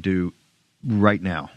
do right now?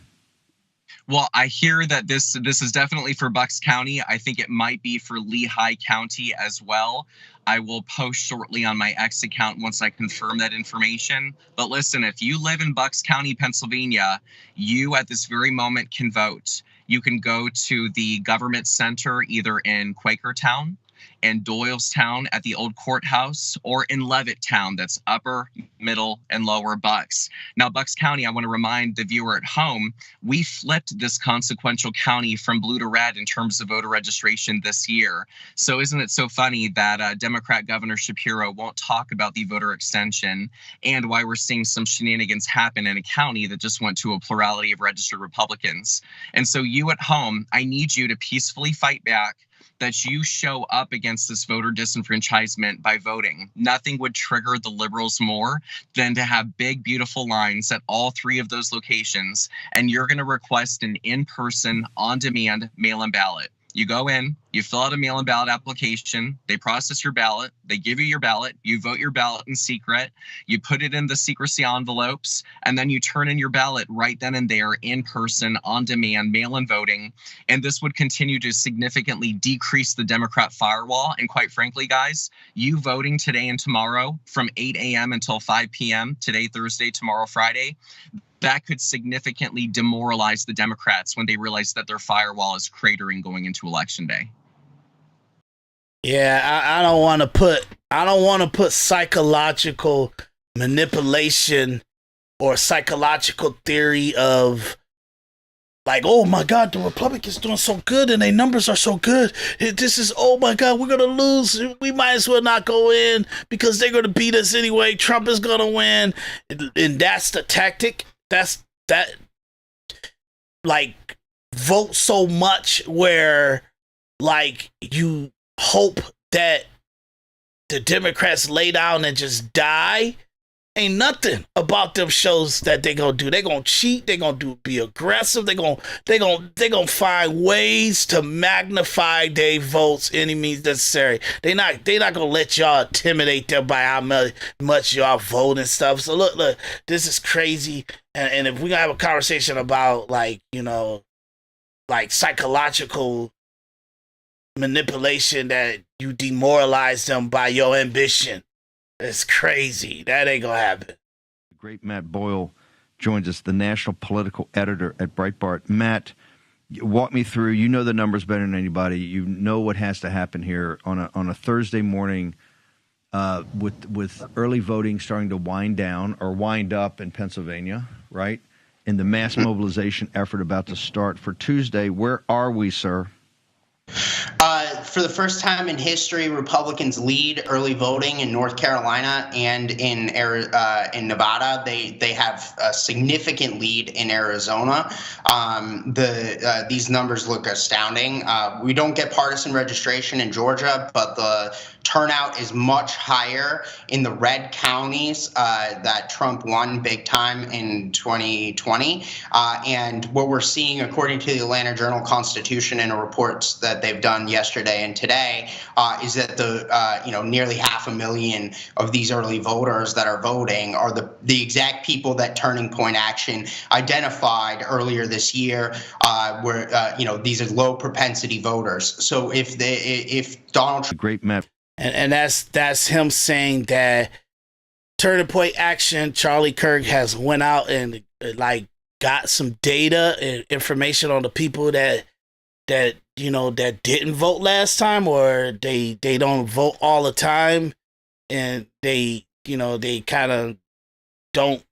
Well, I hear that this is definitely for Bucks County. I think it might be for Lehigh County as well. I will post shortly on my X account once I confirm that information. But listen, if you live in Bucks County, Pennsylvania, you at this very moment can vote. You can go to the government center either in Quakertown, in Doylestown at the old courthouse, or in Levittown, that's upper, middle, and lower Bucks. Now, Bucks County, I want to remind the viewer at home, we flipped this consequential county from blue to red in terms of voter registration this year. So isn't it so funny that Democrat Governor Shapiro won't talk about the voter extension and why we're seeing some shenanigans happen in a county that just went to a plurality of registered Republicans? And so you at home, I need you to peacefully fight back, that you show up against this voter disenfranchisement by voting. Nothing would trigger the liberals more than to have big, beautiful lines at all three of those locations, and you're going to request an in-person, on-demand mail-in ballot. You go in, you fill out a mail-in ballot application, they process your ballot, they give you your ballot, you vote your ballot in secret, you put it in the secrecy envelopes, and then you turn in your ballot right then and there, in person, on demand, mail-in voting. And this would continue to significantly decrease the Democrat firewall. And quite frankly, guys, you voting today and tomorrow from 8 a.m. until 5 p.m., today, Thursday, tomorrow, Friday, that could significantly demoralize the Democrats when they realize that their firewall is cratering going into Election Day. Yeah, I don't want to put psychological manipulation or psychological theory of like, oh my God, the Republicans doing so good and their numbers are so good. This is, oh my God, we're gonna lose. We might as well not go in because they're gonna beat us anyway. Trump is gonna win, and that's the tactic. That's that. Like, vote so much where like you hope that the Democrats lay down and just die. Ain't nothing about them shows that they gonna do. They gonna cheat. They gonna be aggressive. They gonna find ways to magnify their votes any means necessary. They not gonna let y'all intimidate them by how much y'all vote and stuff. So look, this is crazy. And if we gonna have a conversation about like, you know, like psychological manipulation that you demoralize them by your ambition. It's crazy. That ain't gonna happen. The great Matt Boyle joins us, the national political editor at Breitbart. Matt, walk me through. You know the numbers better than anybody. You know what has to happen here on a Thursday morning with early voting starting to wind down or wind up in Pennsylvania, right? And the mass mobilization effort about to start for Tuesday. Where are we, sir? For the first time in history, Republicans lead early voting in North Carolina and in Nevada. They have a significant lead in Arizona. These numbers look astounding. We don't get partisan registration in Georgia, but the turnout is much higher in the red counties that Trump won big time in 2020. And what we're seeing, according to the Atlanta Journal-Constitution and reports that they've done yesterday and today, is that nearly 500,000 of these early voters that are voting are the exact people that Turning Point Action identified earlier this year, where these are low propensity voters. So if Donald Trump, great map. And that's him saying that Turning Point Action, Charlie Kirk has went out and like got some data and information on the people that didn't vote last time, or they don't vote all the time, and they kind of don't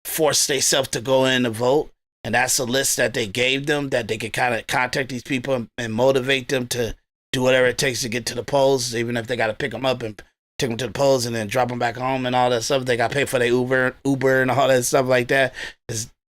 force themselves to go in to vote. And that's a list that they gave them that they could kind of contact these people and motivate them to do whatever it takes to get to the polls, even if they got to pick them up and take them to the polls and then drop them back home and all that stuff. They got to pay for their Uber and all that stuff like that.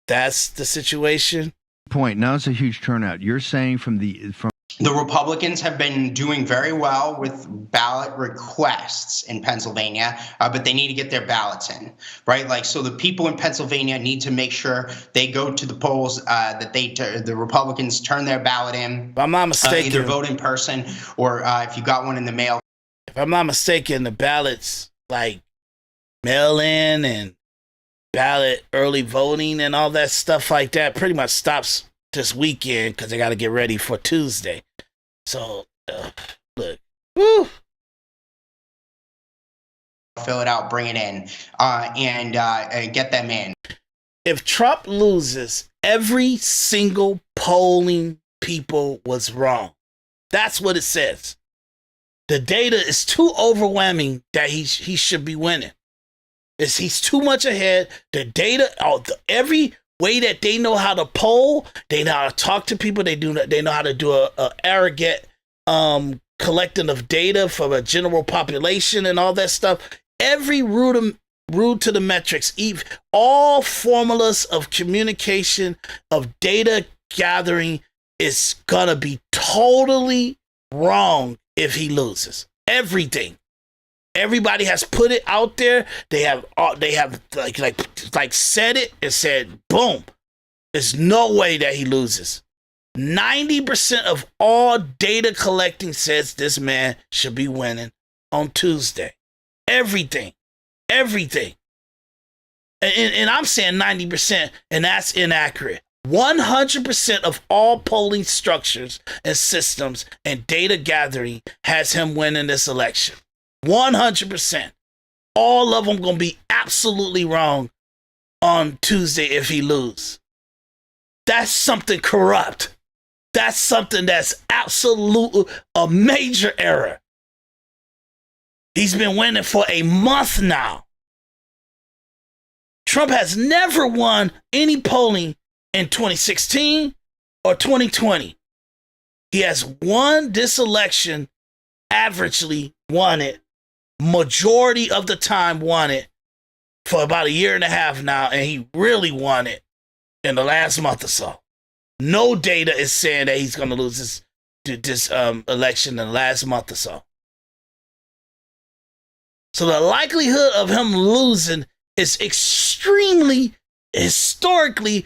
That's the situation. Point. Now it's a huge turnout. You're saying from the Republicans have been doing very well with ballot requests in Pennsylvania, but they need to get their ballots in, right? Like, so the people in Pennsylvania need to make sure they go to the polls, that the Republicans turn their ballot in. If I'm not mistaken, either vote in person or if you got one in the mail. If I'm not mistaken, the ballots like mail in and ballot, early voting, and all that stuff like that pretty much stops this weekend because they got to get ready for Tuesday. So, look, woo. Fill it out, bring it in, and get them in. If Trump loses, every single polling people was wrong. That's what it says. The data is too overwhelming that he should be winning. He's too much ahead. The data, every way that they know how to poll, they know how to talk to people. They know how to do a arrogant collecting of data from a general population and all that stuff. Every root to the metrics, all formulas of communication, of data gathering is gonna be totally wrong if he loses. Everything. Everybody has put it out there. They have like said it and said, boom. There's no way that he loses. 90% of all data collecting says this man should be winning on Tuesday. Everything. And I'm saying 90%, and that's inaccurate. 100% of all polling structures and systems and data gathering has him winning this election. 100%. All of them going to be absolutely wrong on Tuesday if he loses. That's something corrupt. That's something that's absolutely a major error. He's been winning for a month now. Trump has never won any polling in 2016 or 2020. He has won this election, averagely won it, majority of the time won it for about a year and a half now, and he really won it in the last month or so. No data is saying that he's going to lose this election in the last month or so. So the likelihood of him losing is extremely, historically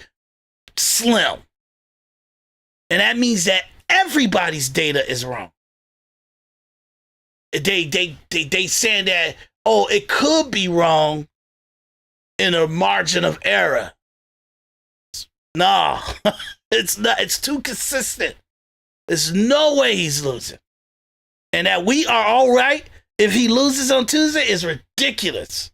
slim. And that means that everybody's data is wrong. They saying that, it could be wrong in a margin of error. No, it's not. It's too consistent. There's no way he's losing. And that we are all right if he loses on Tuesday is ridiculous.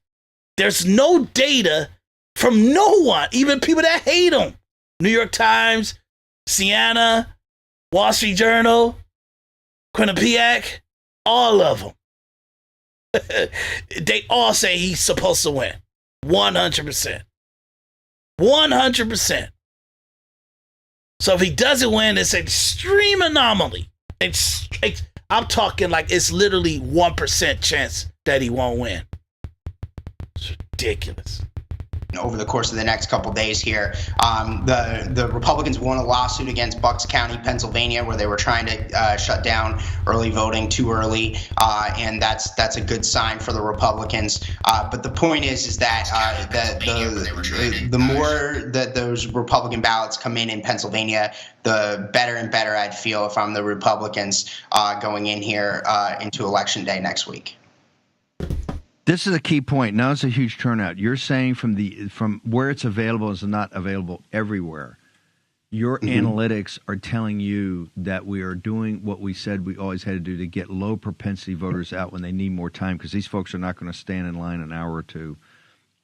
There's no data from no one, even people that hate him. New York Times, Siena, Wall Street Journal, Quinnipiac, all of them. They all say he's supposed to win. 100%. 100%. So if he doesn't win, it's an extreme anomaly. I'm talking like it's literally 1% chance that he won't win. It's ridiculous. Over the course of the next couple days here, the Republicans won a lawsuit against Bucks County, Pennsylvania, where they were trying to shut down early voting too early, and that's a good sign for the Republicans. But the point is that the more that those Republican ballots come in Pennsylvania, the better and better I'd feel if I'm the Republicans going in here into Election Day next week. This is a key point. Now it's a huge turnout. You're saying from where it's available is not available everywhere. Your analytics are telling you that we are doing what we said we always had to do to get low propensity voters out when they need more time, because these folks are not going to stand in line an hour or two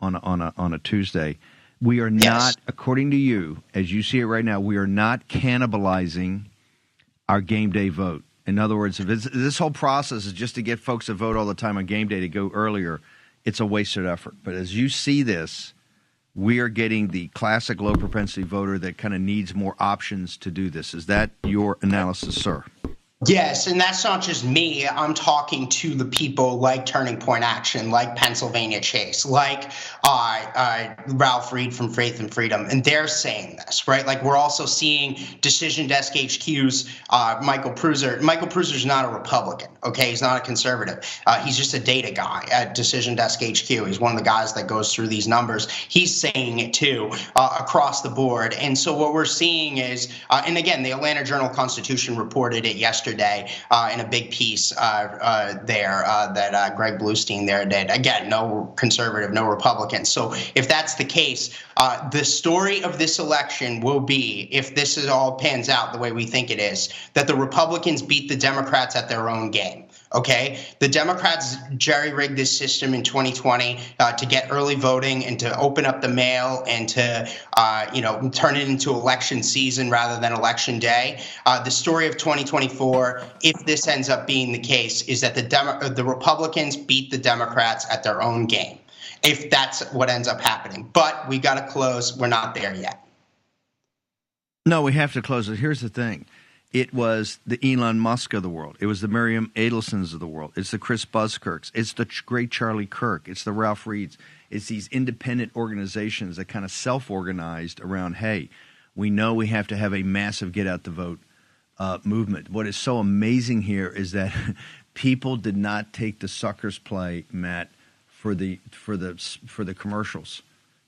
on a Tuesday. We are not, according to you, as you see it right now, we are not cannibalizing our game day vote. In other words, if this whole process is just to get folks to vote all the time on game day to go earlier, it's a wasted effort. But as you see this, we are getting the classic low propensity voter that kind of needs more options to do this. Is that your analysis, sir? Yes, and that's not just me. I'm talking to the people like Turning Point Action, like Pennsylvania Chase, like Ralph Reed from Faith and Freedom, and they're saying this, right? Like, we're also seeing Decision Desk HQ's Michael Pruser. Michael Pruser's not a Republican, okay? He's not a conservative. He's just a data guy at Decision Desk HQ. He's one of the guys that goes through these numbers. He's saying it too across the board. And so what we're seeing is, and again, the Atlanta Journal-Constitution reported it yesterday, yesterday in a big piece that Greg Bluestein there did. Again, no conservative, no Republican. So if that's the case, the story of this election will be, if this is all pans out the way we think it is, that the Republicans beat the Democrats at their own game. Okay, the Democrats jerry-rigged this system in 2020 to get early voting and to open up the mail and to, turn it into election season rather than election day. The story of 2024, if this ends up being the case, is that the Republicans beat the Democrats at their own game, if that's what ends up happening. But we got to close. We're not there yet. No, we have to close it. Here's the thing. It was the Elon Musk of the world. It was the Miriam Adelsons of the world. It's the Chris Buzzkirks. It's the great Charlie Kirk. It's the Ralph Reeds. It's these independent organizations that kind of self-organized around, hey, we know we have to have a massive get-out-the-vote movement. What is so amazing here is that people did not take the sucker's play, Matt, for the commercials.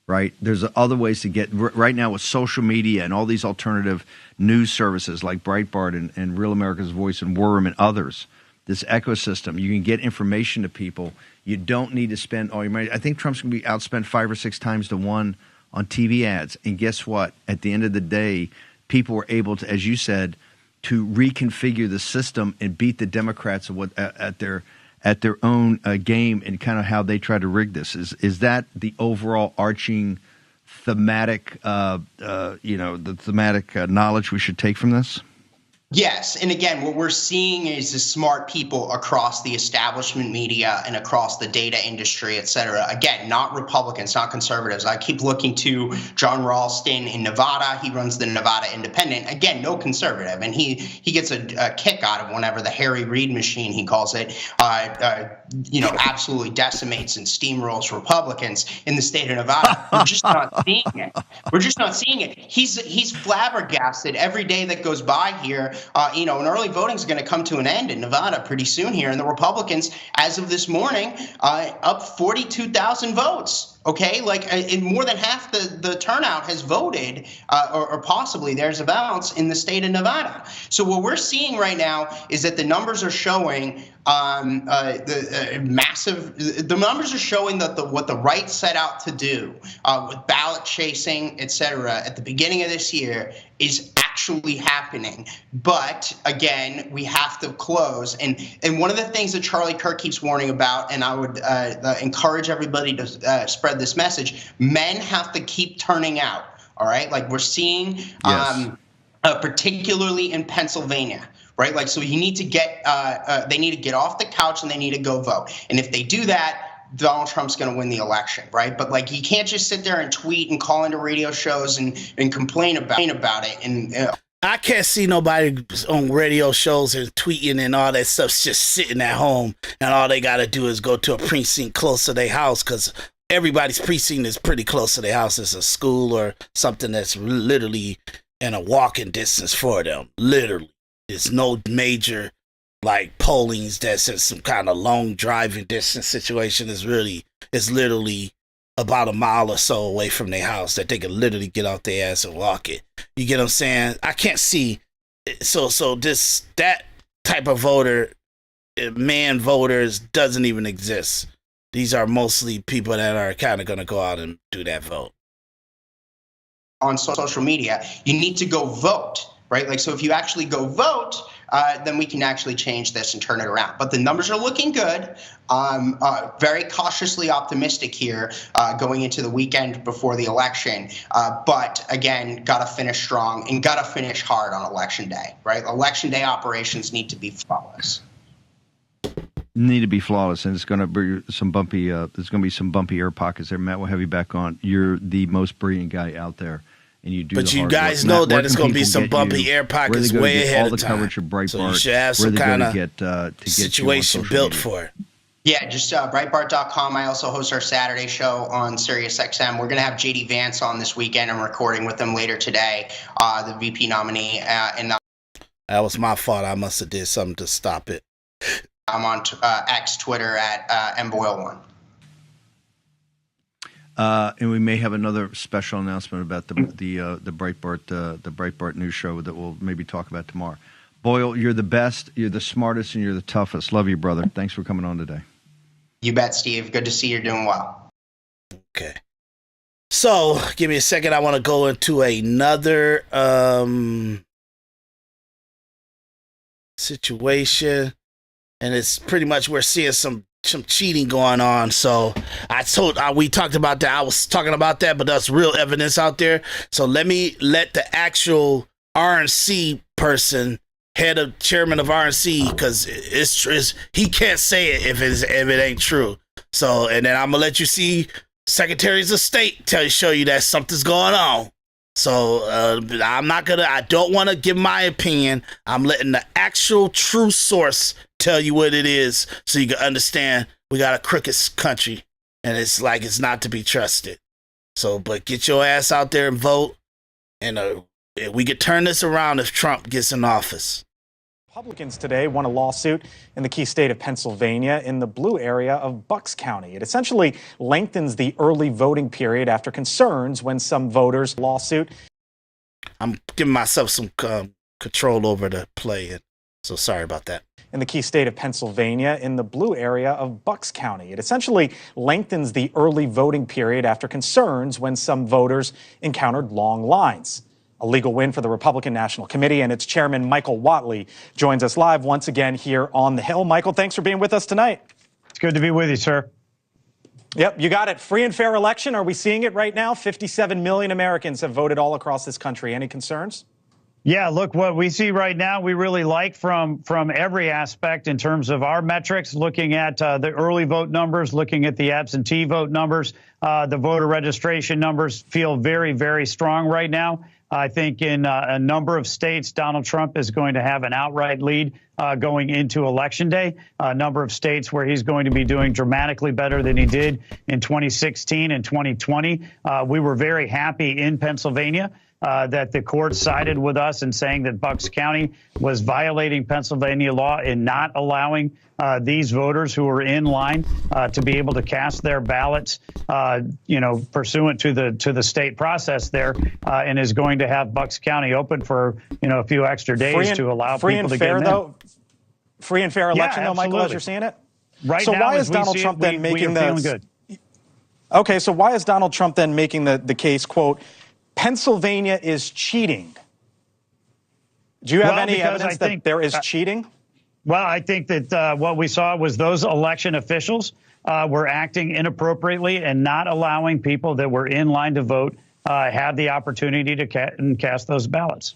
Right? There's other ways to get right now with social media and all these alternative news services like Breitbart and Real America's Voice and Worm and others. This ecosystem, you can get information to people. You don't need to spend all your money. I think Trump's going to be outspent 5 or 6 times to 1 on TV ads. And guess what? At the end of the day, people were able to, as you said, to reconfigure the system and beat the Democrats at their own game and kind of how they try to rig this. Is that the overall arching thematic, the thematic knowledge we should take from this? Yes. And again, what we're seeing is the smart people across the establishment media and across the data industry, et cetera. Again, not Republicans, not conservatives. I keep looking to John Ralston in Nevada. He runs the Nevada Independent. Again, no conservative. And he gets a kick out of whenever the Harry Reid machine, he calls it, absolutely decimates and steamrolls Republicans in the state of Nevada. We're just not seeing it. He's flabbergasted every day that goes by here. And early voting is going to come to an end in Nevada pretty soon here. And the Republicans, as of this morning, up 42,000 votes. Okay, in more than half the turnout has voted, or possibly there's a bounce in the state of Nevada. So what we're seeing right now is that the numbers are showing the numbers are showing that what the right set out to do with ballot chasing, et cetera, at the beginning of this year is actually happening. But again, we have to close. And one of the things that Charlie Kirk keeps warning about, and I would encourage everybody to spread this message, men have to keep turning out. All right. Like we're seeing, yes. Particularly in Pennsylvania. Right. So you need to they need to get off the couch and they need to go vote. And if they do that, Donald Trump's going to win the election. Right. But you can't just sit there and tweet and call into radio shows and complain about it. And I can't see nobody on radio shows and tweeting and all that stuff just sitting at home and all they got to do is go to a precinct close to their house, because everybody's precinct is pretty close to their house. It's a school or something that's literally in a walking distance for them. Literally. There's no major pollings that's in some kind of long driving distance situation. It's literally about a mile or so away from their house that they can literally get off their ass and walk it. You get what I'm saying? I can't see. So that type of voter, man voters, doesn't even exist. These are mostly people that are kind of going to go out and do that vote. On social media, you need to go vote. Right? So if you actually go vote, then we can actually change this and turn it around. But the numbers are looking good. Very cautiously optimistic here going into the weekend before the election. But again, got to finish strong and got to finish hard on Election Day. Right? Election Day operations need to be flawless. Need to be flawless, and it's going to be some bumpy. There's going to be some bumpy air pockets there. Matt, we'll have you back on. You're the most brilliant guy out there. And you do. But you guys know that it's going to be some bumpy air pockets way ahead of time. Coverage of Breitbart, so you should have some kind of situation built for it. Yeah, just Breitbart.com. I also host our Saturday show on SiriusXM. We're going to have J.D. Vance on this weekend. I'm recording with him later today, the VP nominee. That was my fault. I must have did something to stop it. I'm on X, Twitter at mboyle1. And we may have another special announcement about the Breitbart news show that we'll maybe talk about tomorrow. Boyle, you're the best, you're the smartest, and you're the toughest. Love you, brother. Thanks for coming on today. You bet, Steve. Good to see you're doing well. Okay. So, give me a second. I want to go into another situation, and it's pretty much we're seeing some cheating going on. So we talked about that. I was talking about that, but there's real evidence out there. So let the actual RNC person, chairman of RNC, because it's he can't say it if it ain't true. So, and then I'm gonna let you see secretaries of state show you that something's going on. So I don't want to give my opinion. I'm letting the actual true source tell you what it is so you can understand we got a crooked country and it's not to be trusted. So, but get your ass out there and vote, and we could turn this around if Trump gets in office. Republicans today won a lawsuit in the key state of Pennsylvania in the blue area of Bucks County. It essentially lengthens the early voting period after concerns when some voters lawsuit. I'm giving myself some control over the play, so sorry about that. In the key state of Pennsylvania in the blue area of Bucks County. It essentially lengthens the early voting period after concerns when some voters encountered long lines. A legal win for the Republican National Committee, and its chairman, Michael Whatley, joins us live once again here on the Hill. Michael, thanks for being with us tonight. It's good to be with you, sir. Yep, you got it. Free and fair election. Are we seeing it right now? 57 million Americans have voted all across this country. Any concerns? Yeah, look, what we see right now, we really like from every aspect in terms of our metrics, looking at the early vote numbers, looking at the absentee vote numbers, the voter registration numbers feel very, very strong right now. I think in a number of states, Donald Trump is going to have an outright lead going into Election Day. A number of states where he's going to be doing dramatically better than he did in 2016 and 2020. We were very happy in Pennsylvania that the court sided with us in saying that Bucks County was violating Pennsylvania law in not allowing these voters who were in line to be able to cast their ballots, pursuant to the state process there, and is going to have Bucks County open for a few extra days to allow people to get in. Free and fair election, though, Michael, as you're seeing it. Right so now, why is Donald Trump then making the? Okay, so why is Donald Trump then making the case, quote, Pennsylvania is cheating? Do you have any evidence that there is cheating? Well, I think that what we saw was those election officials were acting inappropriately and not allowing people that were in line to vote have the opportunity to cast those ballots.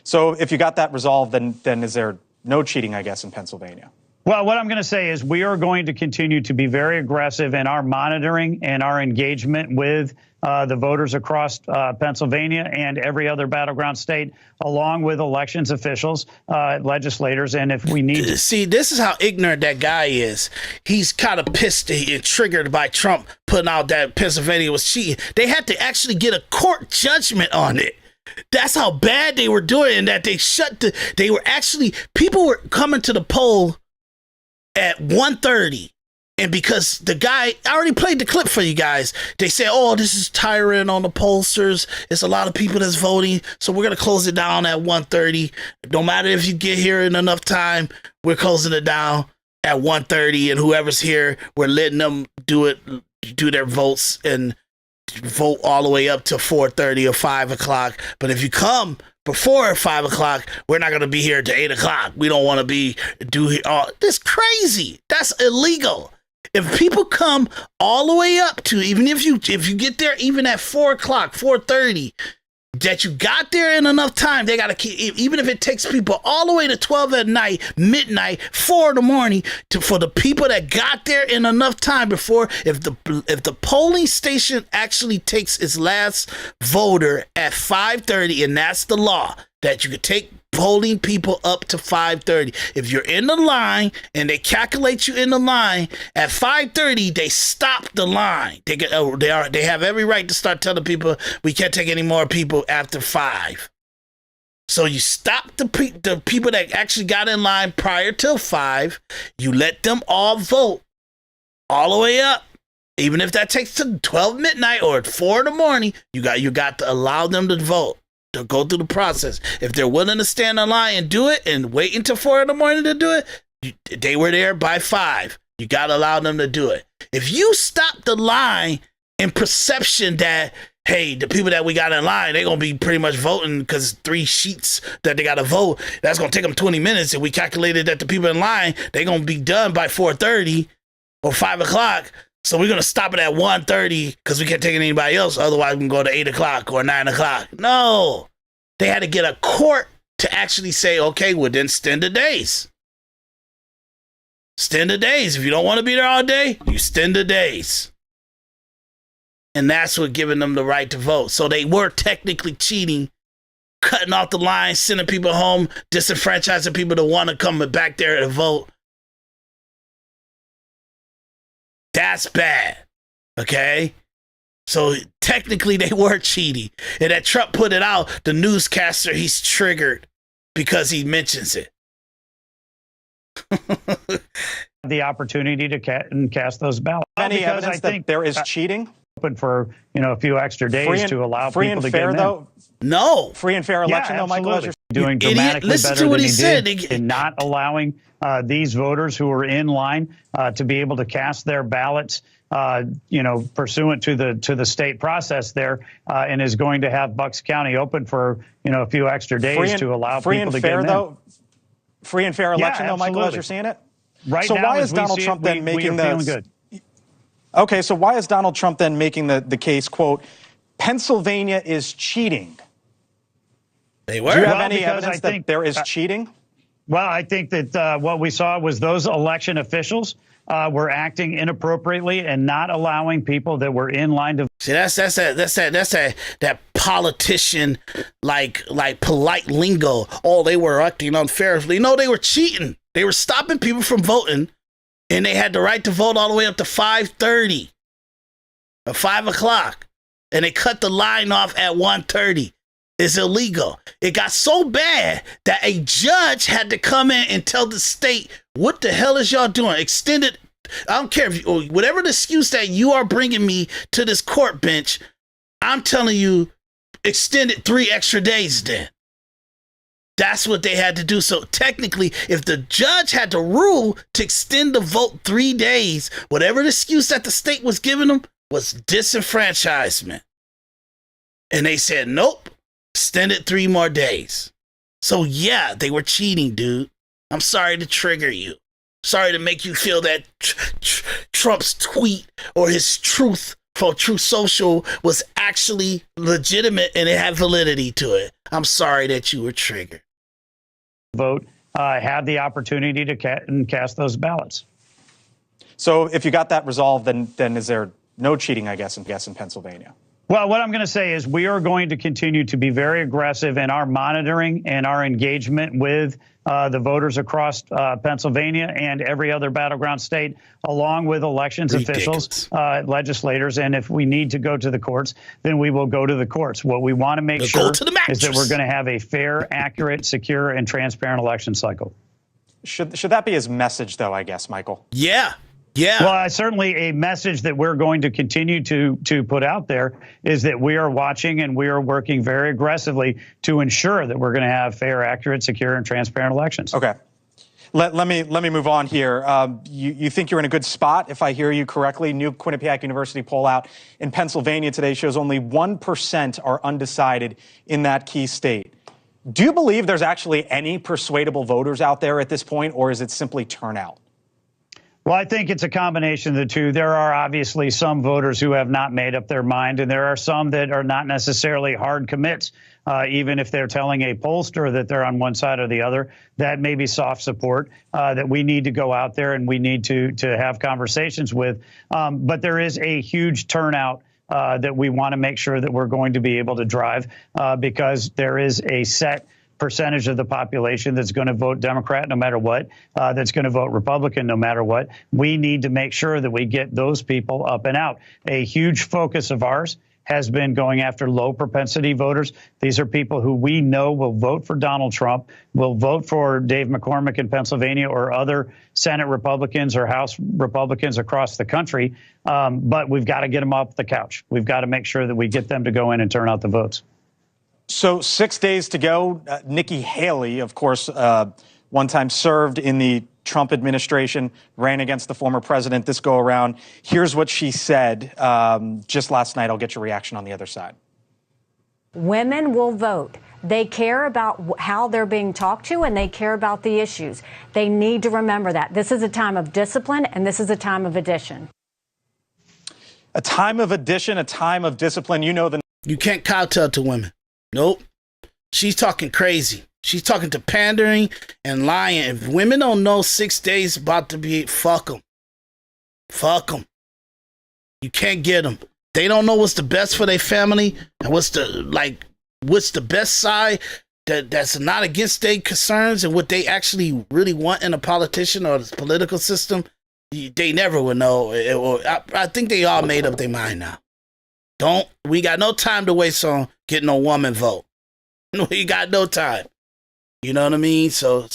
So if you got that resolved, then is there no cheating, I guess, in Pennsylvania? Well, what I'm going to say is we are going to continue to be very aggressive in our monitoring and our engagement with the voters across Pennsylvania and every other battleground state, along with elections officials, legislators, and if we need to. See, this is how ignorant that guy is. He's kind of pissed and triggered by Trump putting out that Pennsylvania was cheating. They had to actually get a court judgment on it. That's how bad they were doing, and that people were coming to the poll at 1:30, and because the guy, I already played the clip for you guys, they said, oh, this is tiring on the pollsters, it's a lot of people that's voting, so we're gonna close it down at 1:30. No matter if you get here in enough time, we're closing it down at 1:30, and whoever's here, we're letting them do their votes and vote all the way up to 4:30 or 5 o'clock. But if you come before 5 o'clock, we're not going to be here to 8 o'clock. We don't want to that's crazy. That's illegal. If people come all the way up to, even if you get there even at 4 o'clock, 4:30, that you got there in enough time, they got to keep, even if it takes people all the way to 12 at night, midnight, 4 in the morning, for the people that got there in enough time before, if the polling station actually takes its last voter at 5:30, and that's the law, that you could take polling people up to 5:30. If you're in the line and they calculate you in the line at 5:30, they stop the line. They have every right to start telling people we can't take any more people after 5. So you stop the people that actually got in line prior to 5. You let them all vote all the way up. Even if that takes to 12 midnight or 4 in the morning, you got to allow them to vote. They'll go through the process. If they're willing to stand in line and do it and wait until 4 in the morning to do it, they were there by 5. You got to allow them to do it. If you stop the line in perception that, hey, the people that we got in line, they're going to be pretty much voting because 3 sheets that they got to vote, that's going to take them 20 minutes. And we calculated that the people in line, they're going to be done by 4:30 or 5 o'clock. So we're going to stop it at 1:30 because we can't take anybody else. Otherwise, we can go to 8 o'clock or 9 o'clock. No. They had to get a court to actually say, okay, well, then extend the days. Extend the days. If you don't want to be there all day, you extend the days. And that's what giving them the right to vote. So they were technically cheating, cutting off the line, sending people home, disenfranchising people to want to come back there to vote. That's bad. Okay? So technically they were cheating. And that Trump put it out, the newscaster, he's triggered because he mentions it. The opportunity to cast those ballots. Any evidence that there is cheating? Open for a few extra days to allow free people and to fair, get though. No, free and fair election, though, Michael. Absolutely. Doing dramatically better than he did in not allowing these voters who are in line to be able to cast their ballots. Pursuant to the state process there, and is going to have Bucks County open for a few extra days to allow people to get in. Though, free and fair election, though, Michael, as you're seeing it. Right. So now, why is Donald Trump then making the? Okay, so why is Donald Trump then making the case, quote, Pennsylvania is cheating? They were. Do you have any evidence that there is cheating? Well, I think that what we saw was those election officials were acting inappropriately and not allowing people that were in line to. See, that's that politician like polite lingo. Oh, they were acting unfairly. No, they were cheating. They were stopping people from voting, and they had the right to vote all the way up to 5:30 or 5 o'clock, and they cut the line off at 1:30. It's illegal. It got so bad that a judge had to come in and tell the state, what the hell is y'all doing? Extended. I don't care if whatever the excuse that you are bringing me to this court bench, I'm telling you, extend it 3 extra days then. That's what they had to do. So technically, if the judge had to rule to extend the vote 3 days, whatever the excuse that the state was giving them was disenfranchisement. And they said, nope, extend it 3 more days. So yeah, they were cheating, dude. I'm sorry to trigger you. Sorry to make you feel that Trump's tweet or his truth for Truth Social was actually legitimate and it had validity to it. I'm sorry that you were triggered. Vote had the opportunity to cast those ballots. So if you got that resolved, then is there no cheating, I guess in Pennsylvania? Well, what I'm going to say is we are going to continue to be very aggressive in our monitoring and our engagement with the voters across Pennsylvania and every other battleground state, along with elections officials, legislators. And if we need to go to the courts, then we will go to the courts. What we want to make sure is that we're going to have a fair, accurate, secure, and transparent election cycle. Should that be his message, though, I guess, Michael? Yeah. Yeah. Well, certainly a message that we're going to continue to put out there is that we are watching and we are working very aggressively to ensure that we're going to have fair, accurate, secure, and transparent elections. Okay. Let me move on here. You think you're in a good spot, if I hear you correctly. New Quinnipiac University poll out in Pennsylvania today shows only 1% are undecided in that key state. Do you believe there's actually any persuadable voters out there at this point, or is it simply turnout? Well, I think it's a combination of the two. There are obviously some voters who have not made up their mind, and there are some that are not necessarily hard commits, even if they're telling a pollster that they're on one side or the other. That may be soft support that we need to go out there and we need to have conversations with. But there is a huge turnout that we want to make sure that we're going to be able to drive because there is a set percentage of the population that's going to vote Democrat no matter what, that's going to vote Republican no matter what. We need to make sure that we get those people up and out. A huge focus of ours has been going after low propensity voters. These are people who we know will vote for Donald Trump, will vote for Dave McCormick in Pennsylvania or other Senate Republicans or House Republicans across the country. But we've got to get them off the couch. We've got to make sure that we get them to go in and turn out the votes. So 6 days to go. Nikki Haley, of course, one time served in the Trump administration, ran against the former president this go around. Here's what she said just last night. I'll get your reaction on the other side. Women will vote. They care about how they're being talked to, and they care about the issues. They need to remember that. This is a time of discipline, and this is a time of addition. A time of addition, a time of discipline. You know the... You can't kowtow to women. Nope. She's talking crazy. She's talking to pandering and lying. If women don't know 6 days about to be, fuck them. Fuck them. You can't get them. They don't know what's the best for their family and what's the best side that's not against their concerns and what they actually really want in a politician or the political system. They never would know. I think they all made up their mind now. We got no time to waste on getting a woman vote. We got no time. You know what I mean? So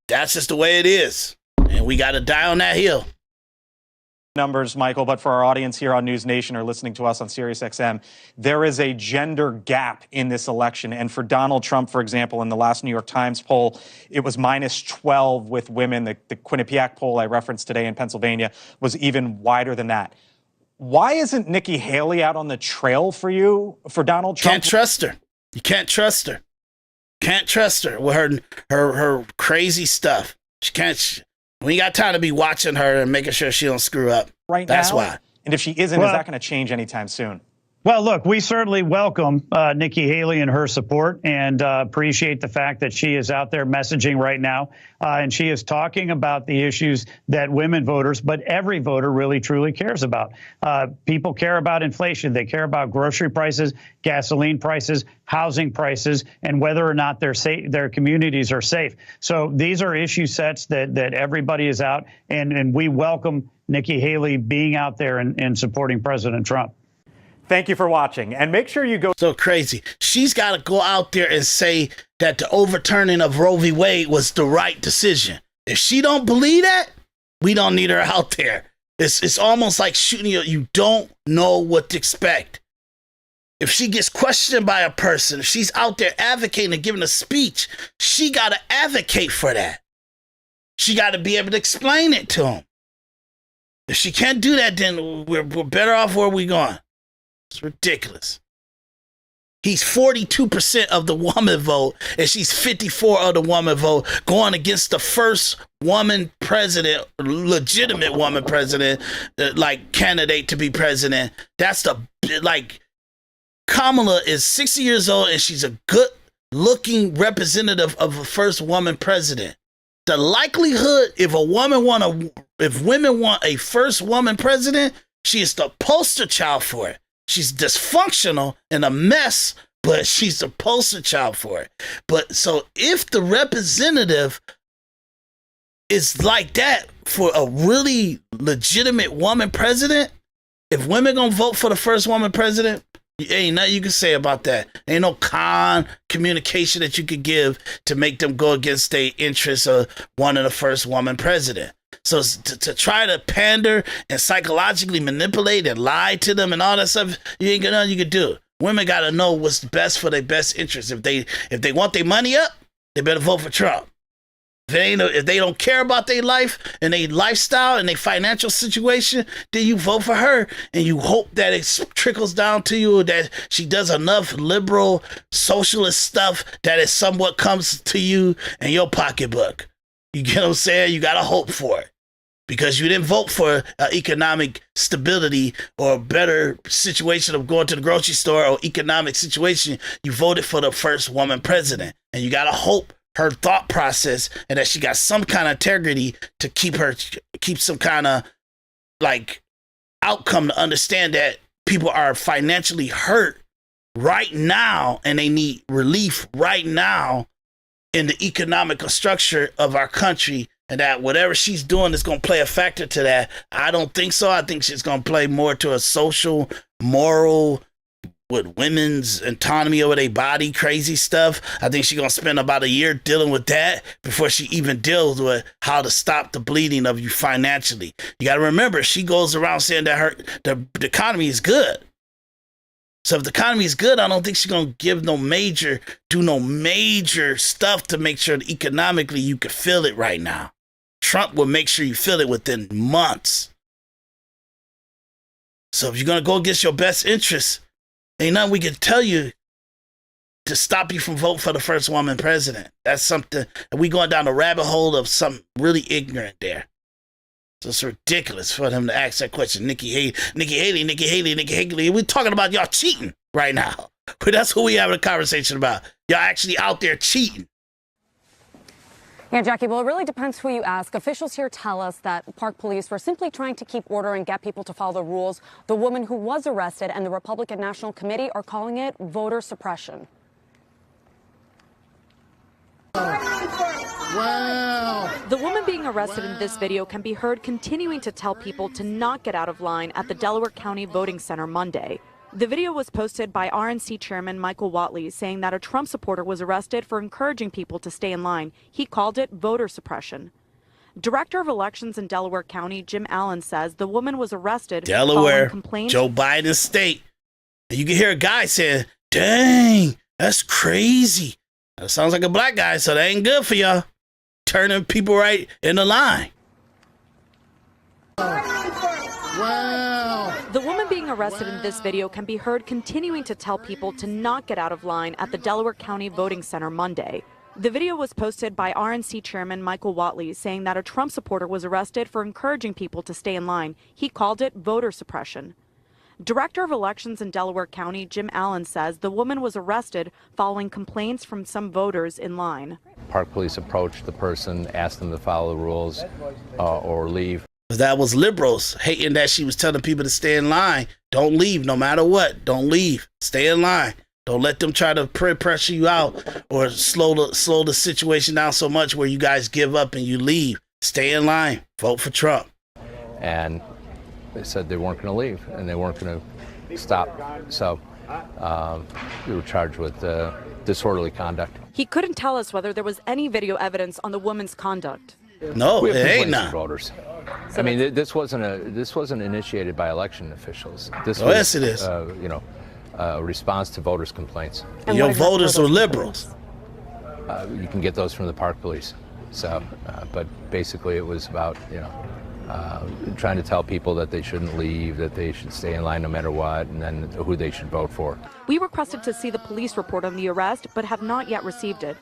that's just the way it is. And we got to die on that hill. Numbers, Michael, but for our audience here on News Nation or listening to us on SiriusXM, there is a gender gap in this election. And for Donald Trump, for example, in the last New York Times poll, it was -12 with women. The Quinnipiac poll I referenced today in Pennsylvania was even wider than that. Why isn't Nikki Haley out on the trail for you, for Donald Trump? Can't trust her. You can't trust her. Can't trust her with her crazy stuff. She can't. We got time to be watching her and making sure she don't screw up. Right now? That's why. And if she isn't, is that going to change anytime soon? Well, look, we certainly welcome Nikki Haley and her support and appreciate the fact that she is out there messaging right now. And she is talking about the issues that women voters, but every voter really, truly cares about. People care about inflation. They care about grocery prices, gasoline prices, housing prices, and whether or not their communities are safe. So these are issue sets that everybody is out. And we welcome Nikki Haley being out there and supporting President Trump. Thank you for watching, and make sure you go. So crazy. She's got to go out there and say that the overturning of Roe v. Wade was the right decision. If she don't believe that, we don't need her out there. It's almost like shooting you. You don't know what to expect. If she gets questioned by a person, if she's out there advocating and giving a speech, she got to advocate for that. She got to be able to explain it to him. If she can't do that, then we're better off where we going. It's ridiculous. He's 42% of the woman vote, and she's 54% of the woman vote, going against the first woman president, legitimate woman president, candidate to be president. That's Kamala is 60 years old, and she's a good-looking representative of a first woman president. The likelihood, if women want a first woman president, she is the poster child for it. She's dysfunctional and a mess, but she's the poster child for it. But so if the representative is like that for a really legitimate woman president, if women gonna vote for the first woman president, ain't nothing you can say about that. Ain't no communication that you could give to make them go against their interests of wanting the first woman president. So to try to pander and psychologically manipulate and lie to them and all that stuff, you ain't got nothing you can do. Women got to know what's best for their best interest. If they want their money up, they better vote for Trump. If they don't care about their life and their lifestyle and their financial situation, then you vote for her and you hope that it trickles down to you, that she does enough liberal socialist stuff that it somewhat comes to you in your pocketbook. You get what I'm saying? You got to hope for it because you didn't vote for economic stability or a better situation of going to the grocery store or economic situation. You voted for the first woman president, and you got to hope her thought process and that she got some kind of integrity to keep some kind of outcome to understand that people are financially hurt right now and they need relief right now in the economical structure of our country, and that whatever she's doing is going to play a factor to that. I don't think so. I think she's going to play more to a social, moral, with women's autonomy over their body, crazy stuff. I think she's going to spend about a year dealing with that before she even deals with how to stop the bleeding of you financially. You got to remember, she goes around saying that the economy is good. So if the economy is good, I don't think she's going to do no major stuff to make sure that economically you can feel it right now. Trump will make sure you feel it within months. So if you're going to go against your best interests, ain't nothing we can tell you to stop you from voting for the first woman president. That's something, and we going down the rabbit hole of something really ignorant there. So it's ridiculous for them to ask that question. Nikki Haley. We're talking about y'all cheating right now. But that's what we having a conversation about. Y'all actually out there cheating. Yeah, Jackie, well, it really depends who you ask. Officials here tell us that Park Police were simply trying to keep order and get people to follow the rules. The woman who was arrested and the Republican National Committee are calling it voter suppression. Wow. The woman being arrested in this video can be heard continuing to tell people to not get out of line at the Delaware County Voting Center Monday. The video was posted by RNC Chairman Michael Whatley, saying that a Trump supporter was arrested for encouraging people to stay in line. He called it voter suppression. Director of Elections in Delaware County, Jim Allen, says the woman was arrested Delaware, following complaints. Joe Biden's state. And you can hear a guy saying, dang, that's crazy. That sounds like a black guy, so that ain't good for y'all. Turning people right in the line. Wow. The woman being arrested in this video can be heard continuing to tell people to not get out of line at the Delaware County Voting Center Monday. The video was posted by RNC Chairman Michael Whatley, saying that a Trump supporter was arrested for encouraging people to stay in line. He called it voter suppression. Director of Elections in Delaware County, Jim Allen, says the woman was arrested following complaints from some voters in line. Park Police approached the person, asked them to follow the rules or leave. That was liberals hating that she was telling people to stay in line. Don't leave, no matter what. Don't leave. Stay in line. Don't let them try to pressure you out or slow the situation down so much where you guys give up and you leave. Stay in line. Vote for Trump. And they said they weren't going to leave and they weren't going to stop. So we were charged with disorderly conduct. He couldn't tell us whether there was any video evidence on the woman's conduct. No, it ain't none. Voters. I mean, this wasn't initiated by election officials. This was, yes, it is. A response to voters' complaints. And your voters are liberals. You can get those from the Park Police. So, but basically, it was about trying to tell people that they shouldn't leave, that they should stay in line no matter what, and then who they should vote for. We requested to see the police report on the arrest, but have not yet received it.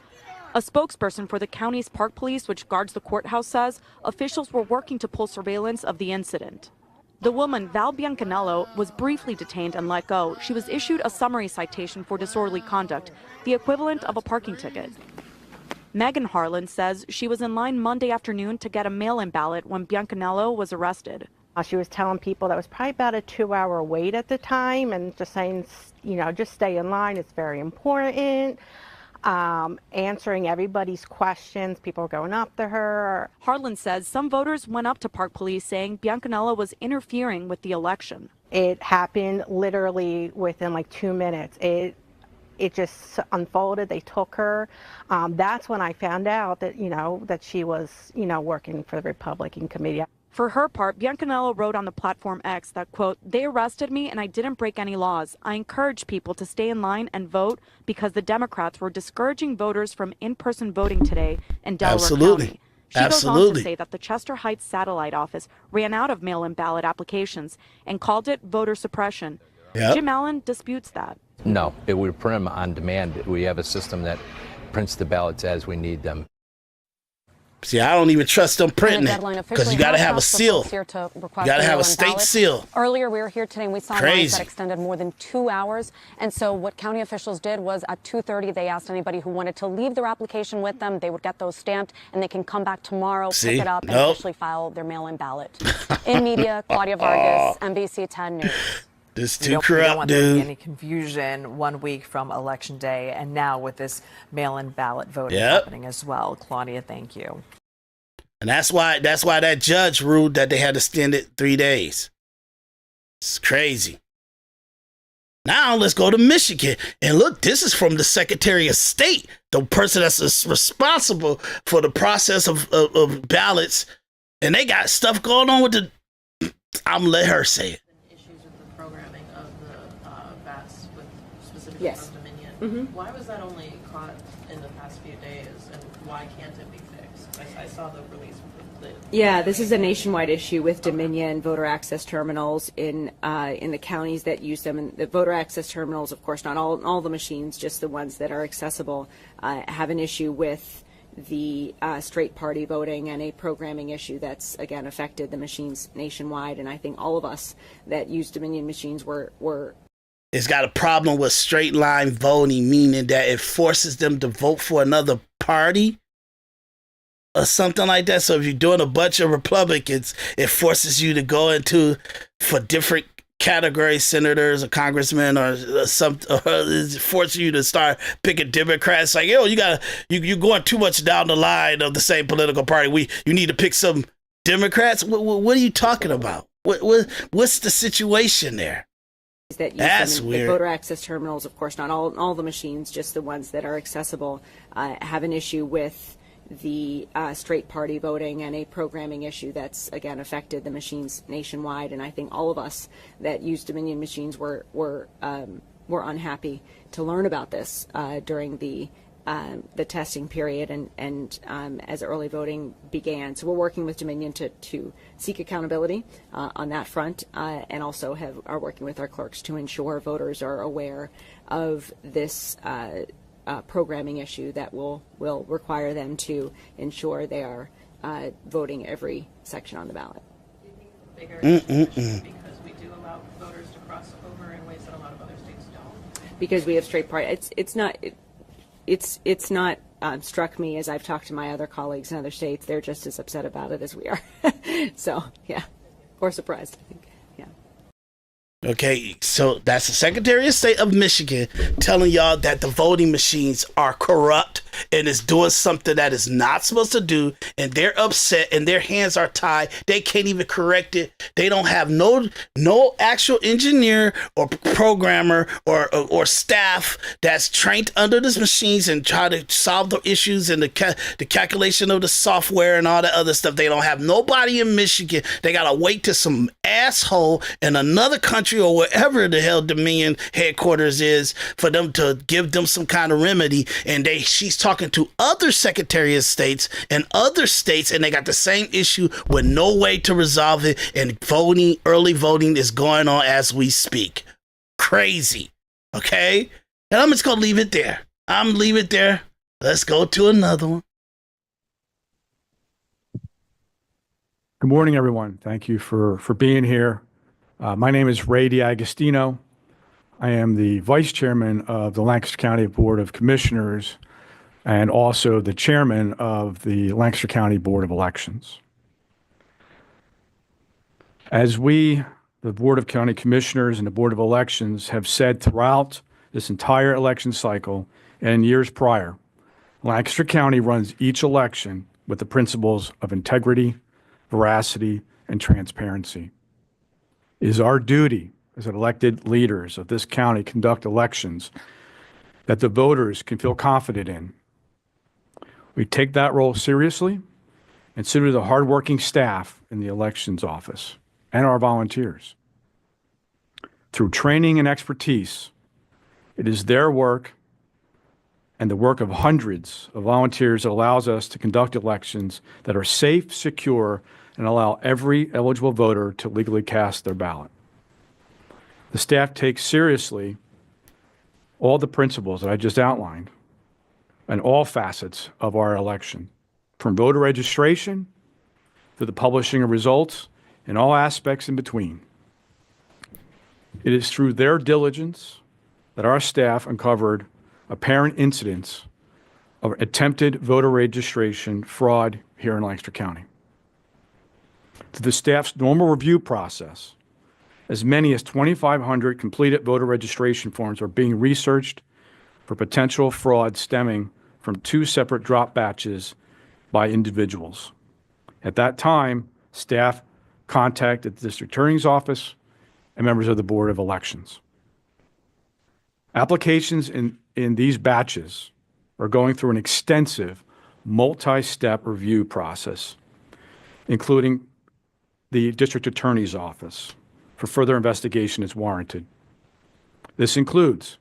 A spokesperson for the county's Park Police, which guards the courthouse, says officials were working to pull surveillance of the incident. The woman, Val Biancanello, was briefly detained and let go. She was issued a summary citation for disorderly conduct, the equivalent of a parking ticket. Megan Harlan says she was in line Monday afternoon to get a mail-in ballot when Biancanello was arrested. She was telling people that was probably about a 2-hour wait at the time and just saying, just stay in line. It's very important. Answering everybody's questions. People were going up to her. Harlan says some voters went up to Park Police saying Biancanello was interfering with the election. It happened literally within like 2 minutes. It just unfolded. They took her. That's when I found out that, that she was, working for the Republican committee. For her part, Biancanello wrote on the platform X that, quote, they arrested me and I didn't break any laws. I encourage people to stay in line and vote because the Democrats were discouraging voters from in-person voting today in Delaware County. She goes on to say that the Chester Heights satellite office ran out of mail-in ballot applications and called it voter suppression. Yep. Jim Allen disputes that. No, it would print them on demand. We have a system that prints the ballots as we need them. See, I don't even trust them printing it because you got to have a seal. You got to have a state seal. Earlier, we were here today and we saw lines that extended more than 2 hours. And so what county officials did was at 2:30, they asked anybody who wanted to leave their application with them. They would get those stamped and they can come back tomorrow, pick it up, and officially file their mail-in ballot. In media, Claudia Vargas, NBC 10 News. This too corrupt, dude. Don't want there to be any confusion 1 week from Election Day, and now with this mail-in ballot voting happening as well. Claudia, thank you. And that's why that judge ruled that they had to extend it 3 days. It's crazy. Now let's go to Michigan. And look, this is from the Secretary of State, the person that's responsible for the process of ballots. And they got stuff going on with the... I'm going to let her say it. Yes. from Dominion. Mm-hmm. Why was that only caught in the past few days, and why can't it be fixed? I saw the release. Yeah, this is a nationwide issue with Dominion voter access terminals in the counties that use them. And the voter access terminals, of course, not all the machines, just the ones that are accessible, have an issue with the straight party voting and a programming issue that's, again, affected the machines nationwide. And I think all of us that use Dominion machines were it's got a problem with straight line voting, meaning that it forces them to vote for another party or something like that. So if you're doing a bunch of Republicans, it forces you to go into for different category senators or congressmen or it forces you to start picking Democrats. Like, yo, you're going too much down the line of the same political party. You need to pick some Democrats. What are you talking about? What's the situation there? That use That's them in weird. The voter access terminals, of course, not all the machines, just the ones that are accessible, have an issue with the straight party voting and a programming issue that's, again, affected the machines nationwide. And I think all of us that use Dominion machines were unhappy to learn about this during the testing period and as early voting began. So we're working with Dominion to seek accountability on that front, and also are working with our clerks to ensure voters are aware of this programming issue that will require them to ensure they are voting every section on the ballot. Do you think the bigger issue because we do allow voters to cross over in ways that a lot of other states don't? Because we have straight party, it's not struck me as I've talked to my other colleagues in other states. They're just as upset about it as we are. So yeah, or surprised, I think. Okay, so that's the Secretary of State of Michigan telling y'all that the voting machines are corrupt and is doing something that is not supposed to do, and they're upset and their hands are tied. They can't even correct it. They don't have no actual engineer or programmer or staff that's trained under these machines and try to solve the issues and the calculation of the software and all that other stuff. They don't have nobody in Michigan. They gotta wait till some asshole in another country or wherever the hell Dominion headquarters is for them to give them some kind of remedy. And she's talking to other Secretaries of States and other states, and they got the same issue with no way to resolve it. And early voting is going on as we speak. Crazy. Okay? And I'm just going to leave it there. Let's go to another one. Good morning, everyone. Thank you for being here. My name is Ray D'Agostino. I am the Vice Chairman of the Lancaster County Board of Commissioners and also the Chairman of the Lancaster County Board of Elections. As we, the Board of County Commissioners and the Board of Elections, have said throughout this entire election cycle and years prior, Lancaster County runs each election with the principles of integrity, veracity, and transparency. It is our duty as elected leaders of this county conduct elections that the voters can feel confident in. We take that role seriously and so do the hardworking staff in the elections office and our volunteers. Through training and expertise, it is their work and the work of hundreds of volunteers that allows us to conduct elections that are safe, secure, and allow every eligible voter to legally cast their ballot. The staff takes seriously all the principles that I just outlined and all facets of our election, from voter registration to the publishing of results and all aspects in between. It is through their diligence that our staff uncovered apparent incidents of attempted voter registration fraud here in Lancaster County. To the staff's normal review process, as many as 2,500 completed voter registration forms are being researched for potential fraud stemming from 2 separate drop batches by individuals. At that time, staff contacted the District Attorney's Office and members of the Board of Elections. Applications in these batches are going through an extensive multi-step review process, including the District Attorney's Office for further investigation as warranted. This includes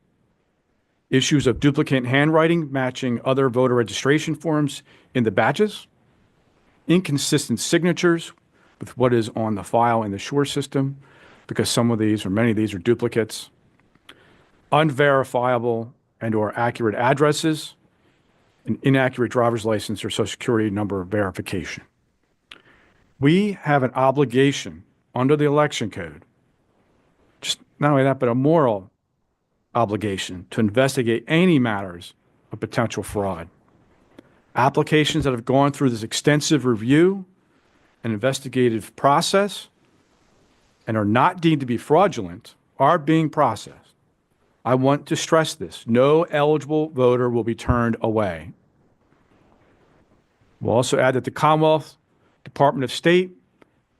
issues of duplicate handwriting matching other voter registration forms in the batches, inconsistent signatures with what is on the file in the SURE system, because some of these or many of these are duplicates, unverifiable and or accurate addresses, an inaccurate driver's license or social security number verification. We have an obligation under the election code, just not only that, but a moral obligation to investigate any matters of potential fraud. Applications that have gone through this extensive review and investigative process and are not deemed to be fraudulent are being processed. I want to stress this. No eligible voter will be turned away. We'll also add that the Commonwealth Department of State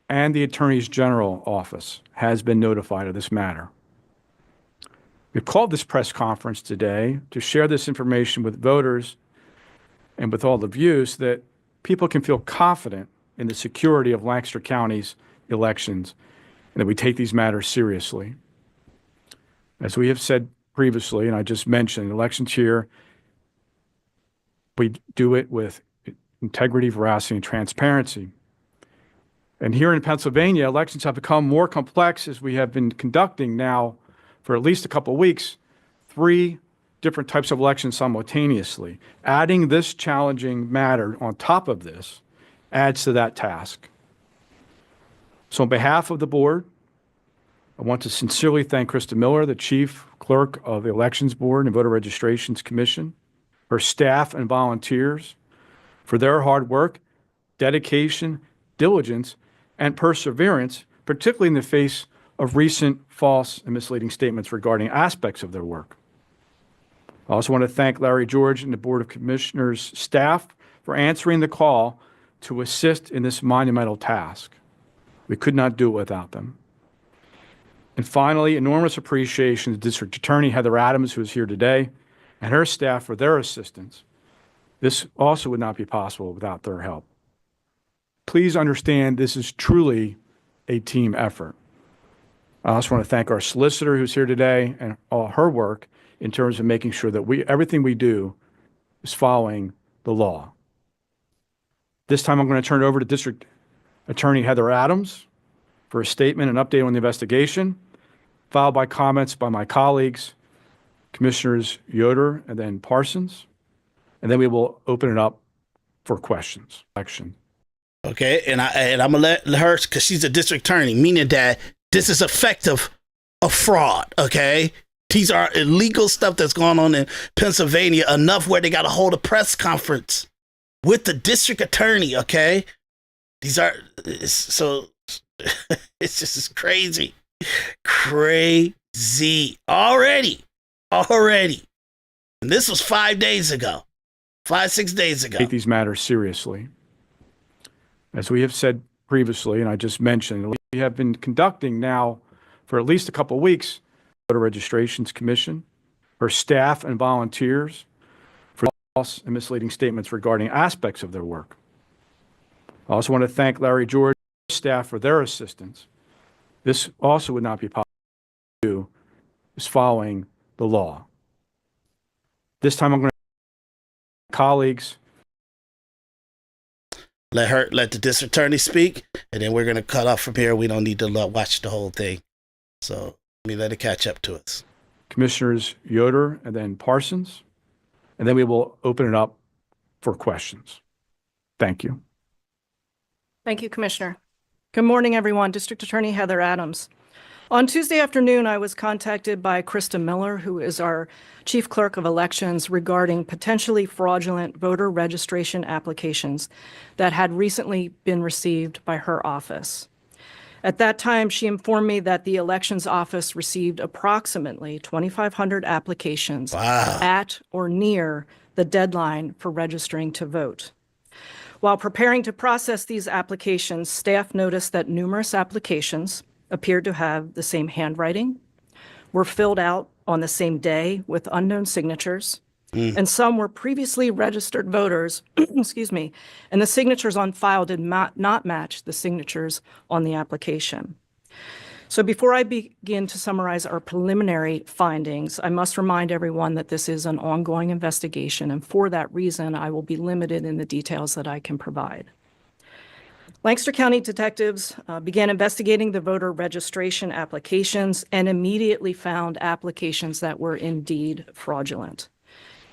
and the Attorney General Office has been notified of this matter. We've called this press conference today to share this information with voters and with all the views so that people can feel confident in the security of Lancaster County's elections and that we take these matters seriously. As we have said previously, and I just mentioned, elections here, we do it with integrity, veracity, and transparency. And here in Pennsylvania, elections have become more complex as we have been conducting now for at least a couple of weeks, 3 different types of elections simultaneously. Adding this challenging matter on top of this adds to that task. So on behalf of the board, I want to sincerely thank Krista Miller, the Chief Clerk of the Elections Board and Voter Registrations Commission, her staff and volunteers for their hard work, dedication, diligence, and perseverance, particularly in the face of recent false and misleading statements regarding aspects of their work. I also want to thank Larry George and the Board of Commissioners staff for answering the call to assist in this monumental task. We could not do it without them. And finally, enormous appreciation to District Attorney Heather Adams, who is here today, and her staff for their assistance. This also would not be possible without their help. Please understand this is truly a team effort. I also want to thank our solicitor who's here today and all her work in terms of making sure that everything we do is following the law. This time I'm going to turn it over to District Attorney Heather Adams for a statement and update on the investigation, followed by comments by my colleagues, Commissioners Yoder and then Parsons, and then we will open it up for questions. Okay, and I'm gonna let her, because she's a district attorney, meaning that this is effective of fraud. Okay, these are illegal stuff that's going on in Pennsylvania enough where they got to hold a press conference with the district attorney. Okay, these are so it's just crazy already, and this was 5 days ago. 5-6 days ago. Take these matters seriously. As we have said previously, and I just mentioned, we have been conducting now for at least a couple of weeks, Voter Registrations Commission, her staff and volunteers for false and misleading statements regarding aspects of their work. I also want to thank Larry George and staff for their assistance. This also would not be possible to do is following the law. This time I'm going to colleagues. Let the district attorney speak, and then we're going to cut off from here. We don't need to watch the whole thing. So let me let it catch up to us. Commissioners Yoder and then Parsons, and then we will open it up for questions. Thank you. Thank you, Commissioner. Good morning, everyone. District Attorney Heather Adams. On Tuesday afternoon, I was contacted by Krista Miller, who is our Chief Clerk of Elections, regarding potentially fraudulent voter registration applications that had recently been received by her office. At that time, she informed me that the Elections Office received approximately 2,500 applications at or near the deadline for registering to vote. While preparing to process these applications, staff noticed that numerous applications appeared to have the same handwriting, were filled out on the same day with unknown signatures, and some were previously registered voters, excuse me, and the signatures on file did not match the signatures on the application. So before I begin to summarize our preliminary findings, I must remind everyone that this is an ongoing investigation, and for that reason, I will be limited in the details that I can provide. Lancaster County detectives began investigating the voter registration applications and immediately found applications that were indeed fraudulent.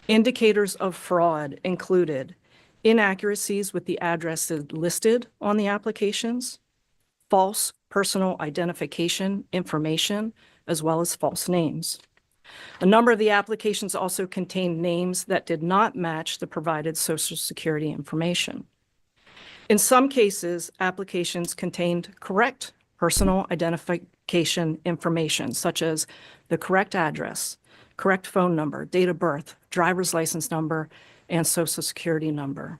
Indicators of fraud included inaccuracies with the addresses listed on the applications, false personal identification information, as well as false names. A number of the applications also contained names that did not match the provided Social Security information. In some cases, applications contained correct personal identification information, such as the correct address, correct phone number, date of birth, driver's license number, and Social Security number.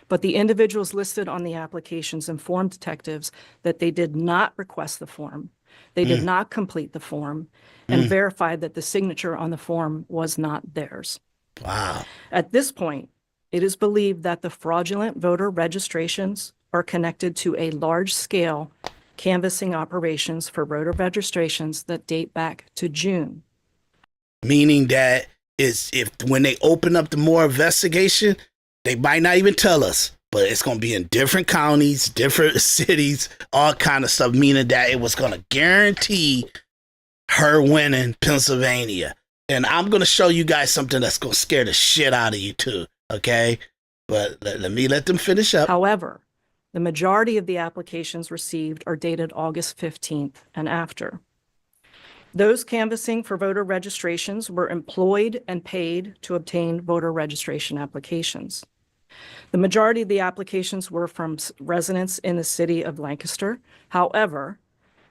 But the individuals listed on the applications informed detectives that they did not request the form, they did not complete the form, and verified that the signature on the form was not theirs. Wow. At this point, it is believed that the fraudulent voter registrations are connected to a large-scale canvassing operations for voter registrations that date back to June. Meaning that when they open up the more investigation, they might not even tell us, but it's going to be in different counties, different cities, all kind of stuff, meaning that it was going to guarantee her winning Pennsylvania. And I'm going to show you guys something that's going to scare the shit out of you too, okay? But let me let them finish up. However, the majority of the applications received are dated August 15th and after. Those canvassing for voter registrations were employed and paid to obtain voter registration applications. The majority of the applications were from residents in the city of Lancaster. However,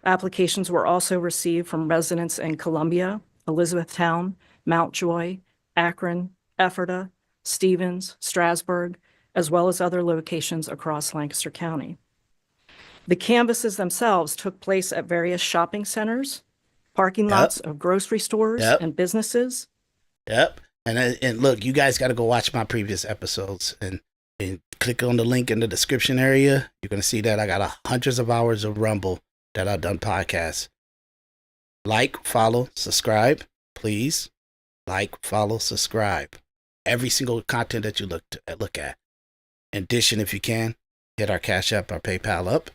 applications were also received from residents in Columbia, Elizabethtown, Mountjoy, Akron, Ephrata, Stevens, Strasburg, as well as other locations across Lancaster County. The canvasses themselves took place at various shopping centers, parking lots of grocery stores and businesses. Yep. And look, you guys got to go watch my previous episodes and click on the link in the description area. You're going to see that I got hundreds of hours of Rumble that I've done podcasts. Like, follow, subscribe, please. Like, follow, subscribe. Every single content that you look at. In addition, if you can, hit our Cash App, our PayPal up.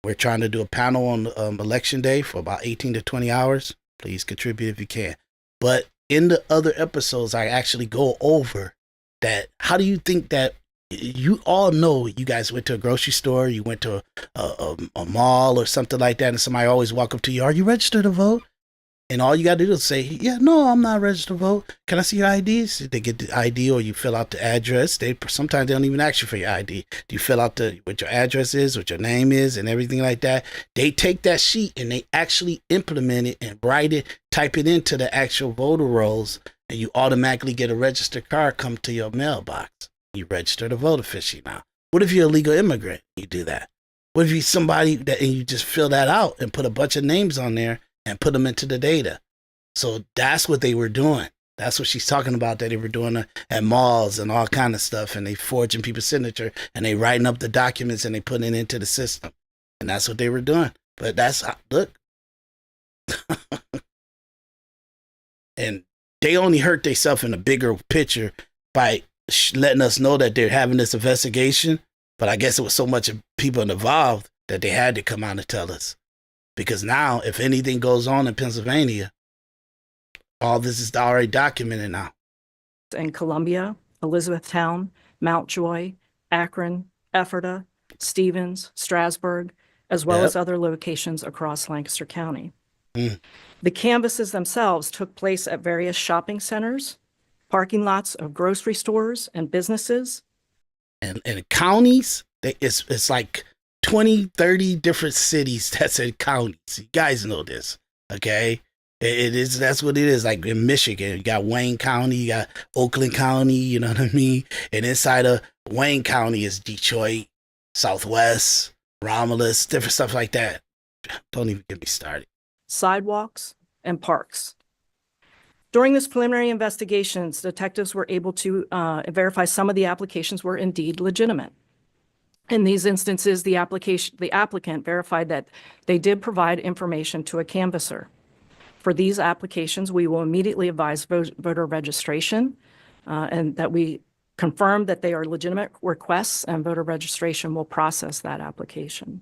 We're trying to do a panel on Election Day for about 18 to 20 hours. Please contribute if you can. But in the other episodes, I actually go over that. How do you think that you all know you guys went to a grocery store, you went to a mall or something like that, and somebody always walk up to you, are you registered to vote? And all you got to do is say, yeah, no, I'm not registered to vote. Can I see your IDs? They get the ID or you fill out the address. Sometimes they don't even ask you for your ID. Do you fill out what your address is, what your name is, and everything like that? They take that sheet and they actually implement it and write it, type it into the actual voter rolls, and you automatically get a registered card come to your mailbox. You register to vote officially now. What if you're a legal immigrant? You do that. What if you're somebody that and you just fill that out and put a bunch of names on there and put them into the data? So that's what they were doing. That's what she's talking about, that they were doing at malls and all kind of stuff, and they forging people's signature and they writing up the documents and they putting it into the system. And that's what they were doing. But look. And they only hurt themselves in a bigger picture by letting us know that they're having this investigation. But I guess it was so much of people involved that they had to come out and tell us. Because now, if anything goes on in Pennsylvania, all this is already documented now. In Columbia, Elizabethtown, Mountjoy, Akron, Ephrata, Stevens, Strasburg, as well as other locations across Lancaster County. The canvasses themselves took place at various shopping centers, parking lots of grocery stores and businesses. And counties, it's like 20, 30 different cities that's in counties. You guys know this, okay? That's what it is. Like in Michigan, you got Wayne County, you got Oakland County, you know what I mean? And inside of Wayne County is Detroit, Southwest, Romulus, different stuff like that. Don't even get me started. Sidewalks and parks. During this preliminary investigations, detectives were able to verify some of the applications were indeed legitimate. In these instances, the applicant verified that they did provide information to a canvasser. For these applications, we will immediately advise voter registration and that we confirm that they are legitimate requests, and voter registration will process that application.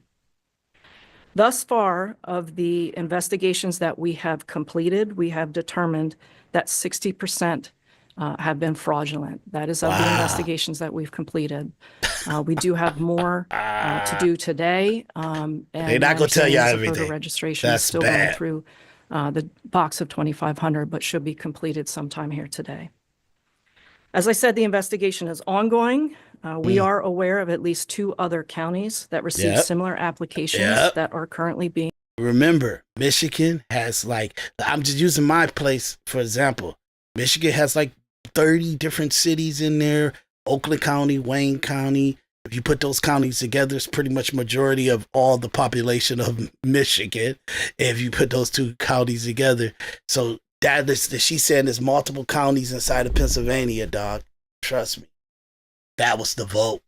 Thus far, of the investigations that we have completed, we have determined that 60% have been fraudulent. That is of the investigations that we've completed. We do have more to do today. And they're not going to tell you everything. Voter registration That's is still bad. going through the box of 2,500, but should be completed sometime here today. As I said, the investigation is ongoing. We are aware of at least 2 other counties that received similar applications that are currently being. Remember, Michigan has I'm just using my place for example. Michigan has 30 different cities in there. Oakland County, Wayne County. If you put those counties together, it's pretty much majority of all the population of Michigan. If you put those 2 counties together. So that is, she's saying there's multiple counties inside of Pennsylvania, dog. Trust me. That was the vote.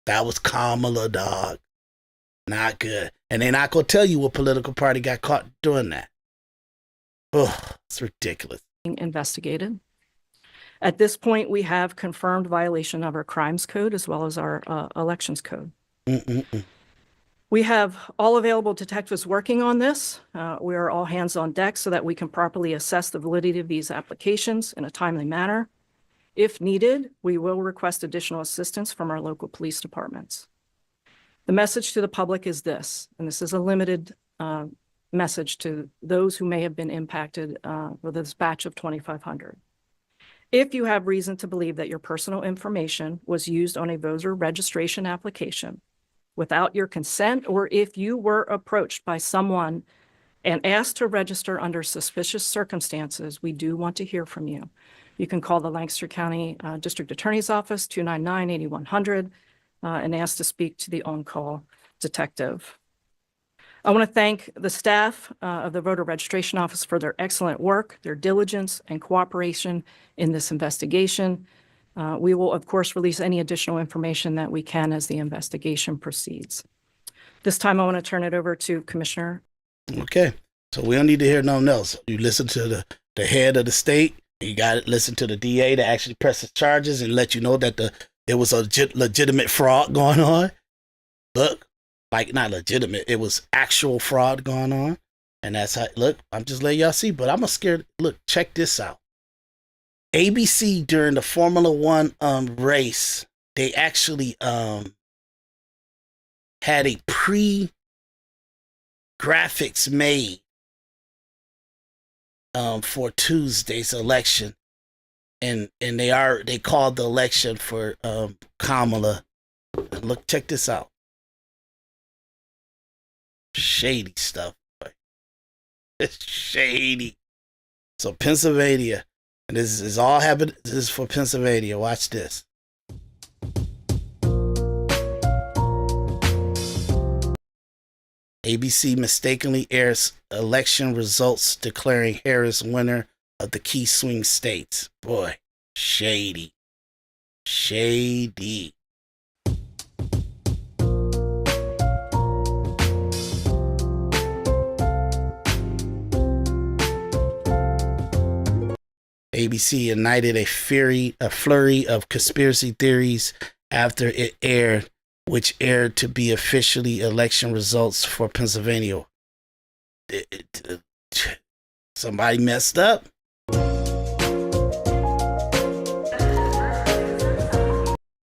That was Kamala, dog. Not good. And they're not going to tell you what political party got caught doing that. Oh, it's ridiculous. Investigated. At this point, we have confirmed violation of our crimes code as well as our elections code. We have all available detectives working on this. We are all hands on deck so that we can properly assess the validity of these applications in a timely manner. If needed, we will request additional assistance from our local police departments. The message to the public is this, and this is a limited message to those who may have been impacted with this batch of 2,500. If you have reason to believe that your personal information was used on a voter registration application without your consent, or if you were approached by someone and asked to register under suspicious circumstances, we do want to hear from you. You can call the Lancaster County District Attorney's Office, 299-8100, and ask to speak to the on-call detective. I want to thank the staff of the Voter Registration Office for their excellent work, their diligence, and cooperation in this investigation. We will, of course, release any additional information that we can as the investigation proceeds. This time, I want to turn it over to Commissioner. Okay, so we don't need to hear nothing else. You listen to the head of the state. You got to listen to the DA to actually press the charges and let you know that there was a legitimate fraud going on. Look, not legitimate, it was actual fraud going on. And that's how, look, I'm just letting y'all see, but I'm scared. Look, check this out. ABC during the Formula One race, they actually had a pre-graphics made for Tuesday's election, and they called the election for Kamala. Look, check this out. Shady stuff. It's shady. So Pennsylvania, and this is all happened. This is for Pennsylvania. Watch this. ABC mistakenly airs election results declaring Harris winner of the key swing states. Boy, shady. Shady. ABC ignited a flurry of conspiracy theories after it aired, which aired to be officially election results for Pennsylvania. Somebody messed up.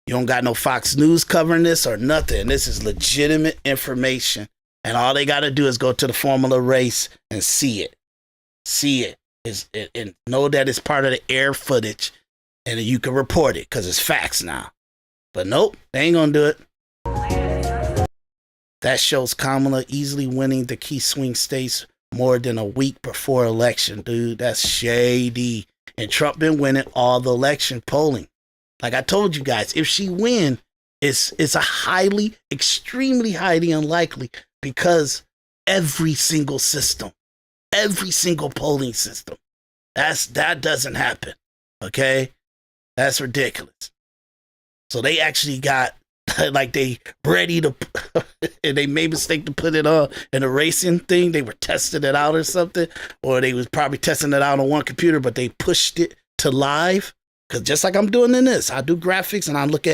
You don't got no Fox News covering this or nothing. This is legitimate information. And all they got to do is go to the Formula race and see it. See it. And know that it's part of the air footage. And you can report it because it's facts now. But nope, they ain't going to do it. That shows Kamala easily winning the key swing states more than a week before election, dude. That's shady. And Trump been winning all the election polling. Like I told you guys, if she win, it's a extremely highly unlikely because every single polling system, that doesn't happen. Okay, that's ridiculous. So they actually got like they ready to, and they made mistake to put it on in a racing thing. They were testing it out or something, or they was probably testing it out on one computer, but they pushed it to live. Cause just like I'm doing in this, I do graphics and I'll look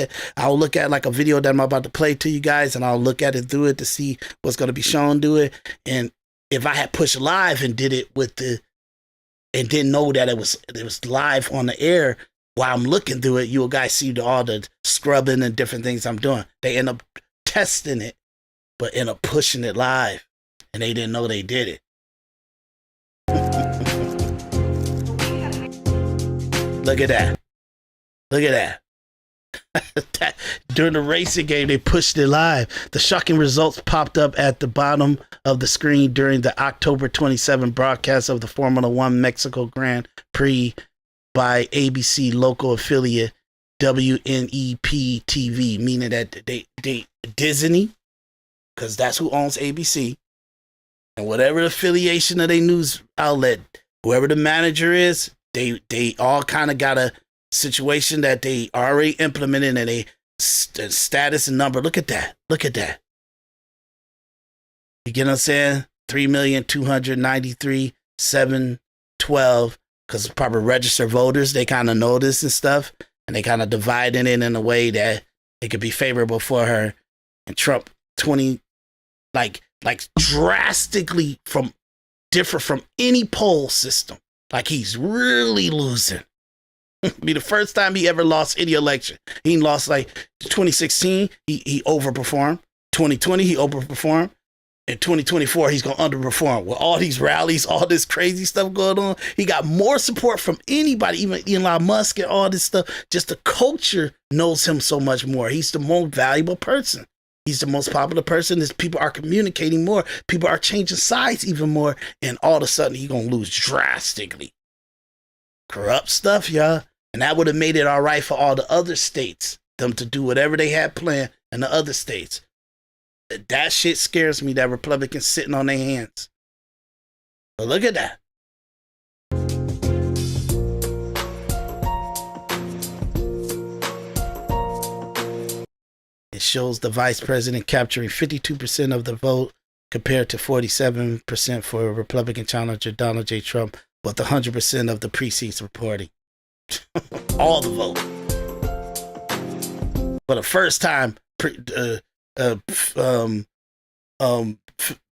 at like a video that I'm about to play to you guys, and I'll look at it through it to see what's going to be shown to it. And if I had pushed live and did it and didn't know that it was live on the air, while I'm looking through it, you guys see all the scrubbing and different things I'm doing. They end up testing it, but end up pushing it live, and they didn't know they did it. Look at that. Look at that. During the racing game, they pushed it live. The shocking results popped up at the bottom of the screen during the October 27 broadcast of the Formula One Mexico Grand Prix by ABC local affiliate WNEP TV, meaning that they Disney, because that's who owns ABC, and whatever affiliation of their news outlet, whoever the manager is, they all kind of got a situation that they already implemented, and a status and number. Look at that. Look at that. You get what I'm saying? 3,293,712. Because proper registered voters, they kind of know this and stuff, and they kind of divided it in a way that it could be favorable for her. And Trump 20, like drastically different from any poll system. Like he's really losing. Be the first time he ever lost any election. He lost like 2016, he overperformed. 2020, he overperformed. In 2024, he's going to underperform. With all these rallies, all this crazy stuff going on, he got more support from anybody, even Elon Musk and all this stuff. Just the culture knows him so much more. He's the most valuable person. He's the most popular person. People are communicating more. People are changing sides even more. And all of a sudden, he's going to lose drastically. Corrupt stuff, y'all. And that would have made it all right for all the other states, them to do whatever they had planned in the other states. That shit scares me, that Republicans sitting on their hands. But look at that. It shows the vice president capturing 52% of the vote compared to 47% for Republican challenger Donald J. Trump, with 100% of the precincts reporting. All the vote. For the first time,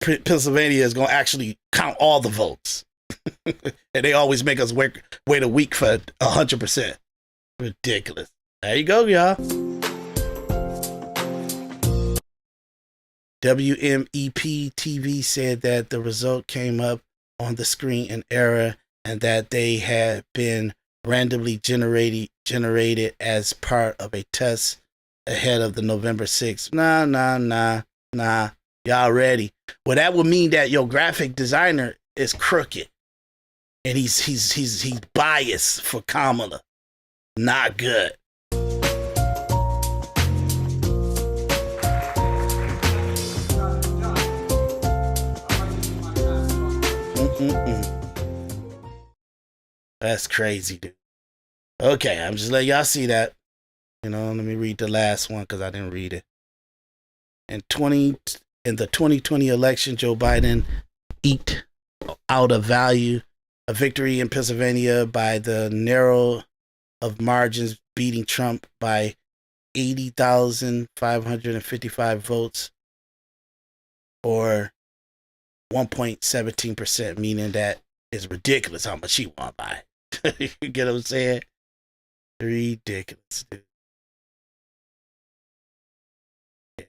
Pennsylvania is going to actually count all the votes. And they always make us wait a week for 100%. Ridiculous. There you go, y'all. WMEP TV said that the result came up on the screen in error, and that they had been randomly generated as part of a test ahead of the November 6th. Nah. Y'all ready? Well, that would mean that your graphic designer is crooked, and he's biased for Kamala. Not good. That's crazy, dude. Okay, I'm just letting y'all see that. You know, let me read the last one because I didn't read it. In the 2020 election, Joe Biden eked out a victory in Pennsylvania by the narrow of margins, beating Trump by 80,555 votes, or 1.17%, meaning that it's ridiculous how much he won by. You get what I'm saying? Ridiculous, dude.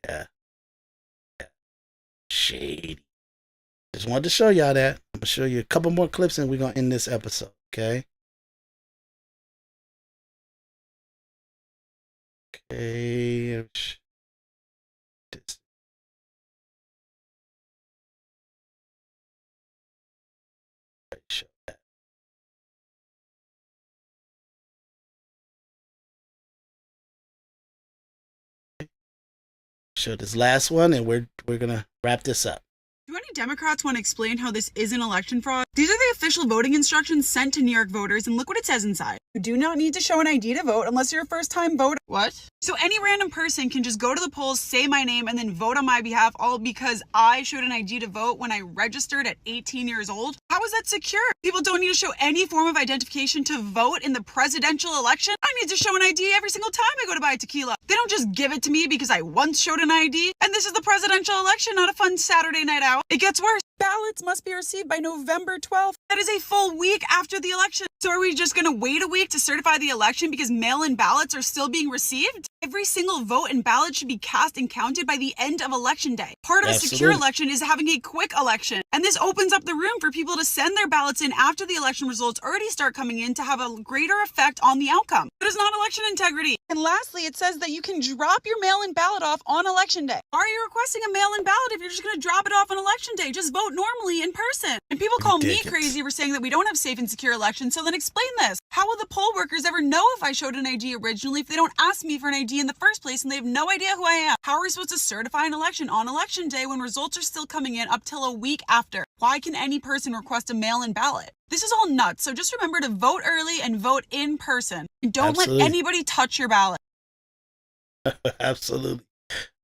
Yeah. Shady. Just wanted to show y'all that. I'm gonna show you a couple more clips and we're gonna end this episode, okay? Okay. Show that. Show this last one, and we're gonna wrap this up. Do any Democrats want to explain how this isn't election fraud? These are the official voting instructions sent to New York voters, and look what it says inside. You do not need to show an ID to vote unless you're a first-time voter. What? So any random person can just go to the polls, say my name, and then vote on my behalf, all because I showed an ID to vote when I registered at 18 years old? How is that secure? People don't need to show any form of identification to vote in the presidential election. I need to show an ID every single time I go to buy a tequila. They don't just give it to me because I once showed an ID. And this is the presidential election, not a fun Saturday night out. It gets worse. Ballots must be received by November 12th. That is a full week after the election. So are we just going to wait a week to certify the election because mail-in ballots are still being received? Every single vote and ballot should be cast and counted by the end of election day. Part of a secure election is having a quick election. And this opens up the room for people to send their ballots in after the election results already start coming in to have a greater effect on the outcome. That is not election integrity. And lastly, it says that you can drop your mail-in ballot off on election day. Why are you requesting a mail-in ballot if you're just going to drop it off on election day? Just vote normally in person. And people call me crazy for saying that we don't have safe and secure elections. So then explain this. How will the poll workers ever know if I showed an ID originally if they don't ask me for an ID in the first place and they have no idea who I am? How are we supposed to certify an election on election day when results are still coming in up till a week after? Why can any person request a mail-in ballot? This is all nuts. So just remember to vote early and vote in person. And don't let anybody touch your ballot. Absolutely.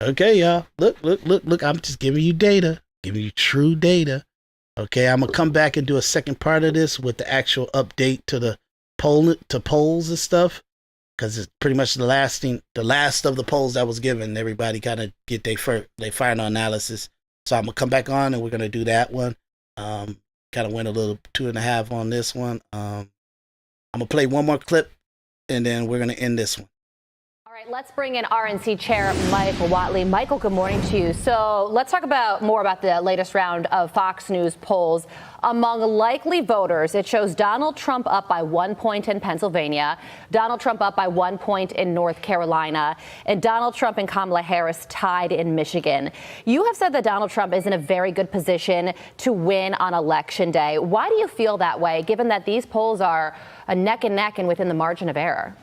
Okay, y'all. Look. I'm just giving you data. Giving you true data. Okay, I'm gonna come back and do a second part of this with the actual update to the polls and stuff, because it's pretty much the last of the polls that was given. Everybody kind of get their final analysis. So I'm gonna come back on and we're gonna do that one. Kind of went a little 2.5 on this one. I'm gonna play one more clip and then we're gonna end this one. All right, let's bring in RNC Chair Michael Whatley. Michael, good morning to you. So let's talk more about the latest round of Fox News polls. Among likely voters, it shows Donald Trump up by 1 point in Pennsylvania, Donald Trump up by 1 point in North Carolina, and Donald Trump and Kamala Harris tied in Michigan. You have said that Donald Trump is in a very good position to win on Election Day. Why do you feel that way, given that these polls are a neck and neck and within the margin of error?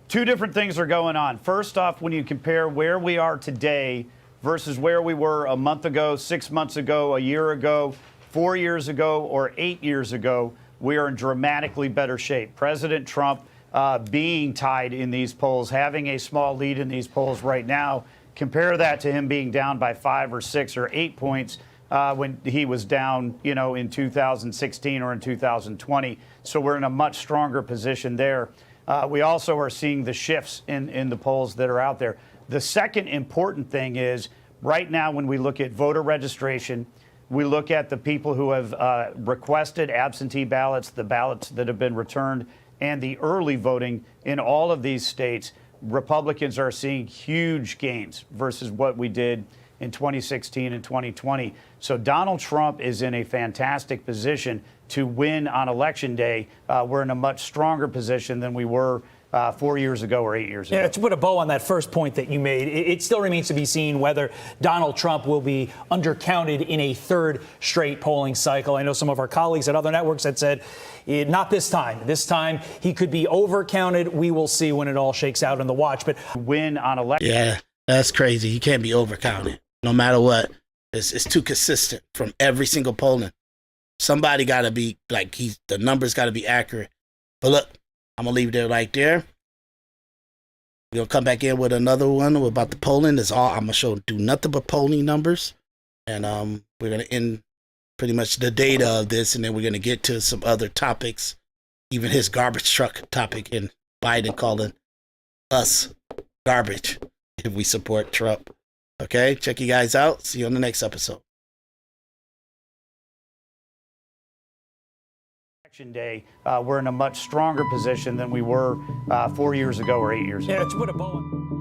Two different things are going on. First off, when you compare where we are today versus where we were a month ago, 6 months ago, a year ago, 4 years ago, or 8 years ago, we are in dramatically better shape. President Trump being tied in these polls, having a small lead in these polls right now, compare that to him being down by 5 or 6 or 8 points when he was down, in 2016 or in 2020. So we're in a much stronger position there. We also are seeing the shifts in the polls that are out there. The second important thing is right now when we look at voter registration, we look at the people who have requested absentee ballots, the ballots that have been returned, and the early voting in all of these states. Republicans are seeing huge gains versus what we did in 2016 and 2020. So Donald Trump is in a fantastic position to win on Election Day. We're in a much stronger position than we were 4 years ago or 8 years ago. Yeah, to put a bow on that first point that you made, it still remains to be seen whether Donald Trump will be undercounted in a third straight polling cycle. I know some of our colleagues at other networks had said, not this time. This time he could be overcounted. We will see when it all shakes out in the watch. But win on election. Yeah, that's crazy. He can't be overcounted. No matter what, it's too consistent from every single polling. Somebody got to be the numbers got to be accurate. But look, I'm going to leave it there right there. We're going to come back in with another one about the polling. That's all. I'm going to do nothing but polling numbers. And we're going to end pretty much the data of this. And then we're going to get to some other topics. Even his garbage truck topic and Biden calling us garbage if we support Trump. Okay, check you guys out. See you on the next episode. Election Day, we're in a much stronger position than we were 4 years ago or 8 years ago. Yeah, to put a bow on.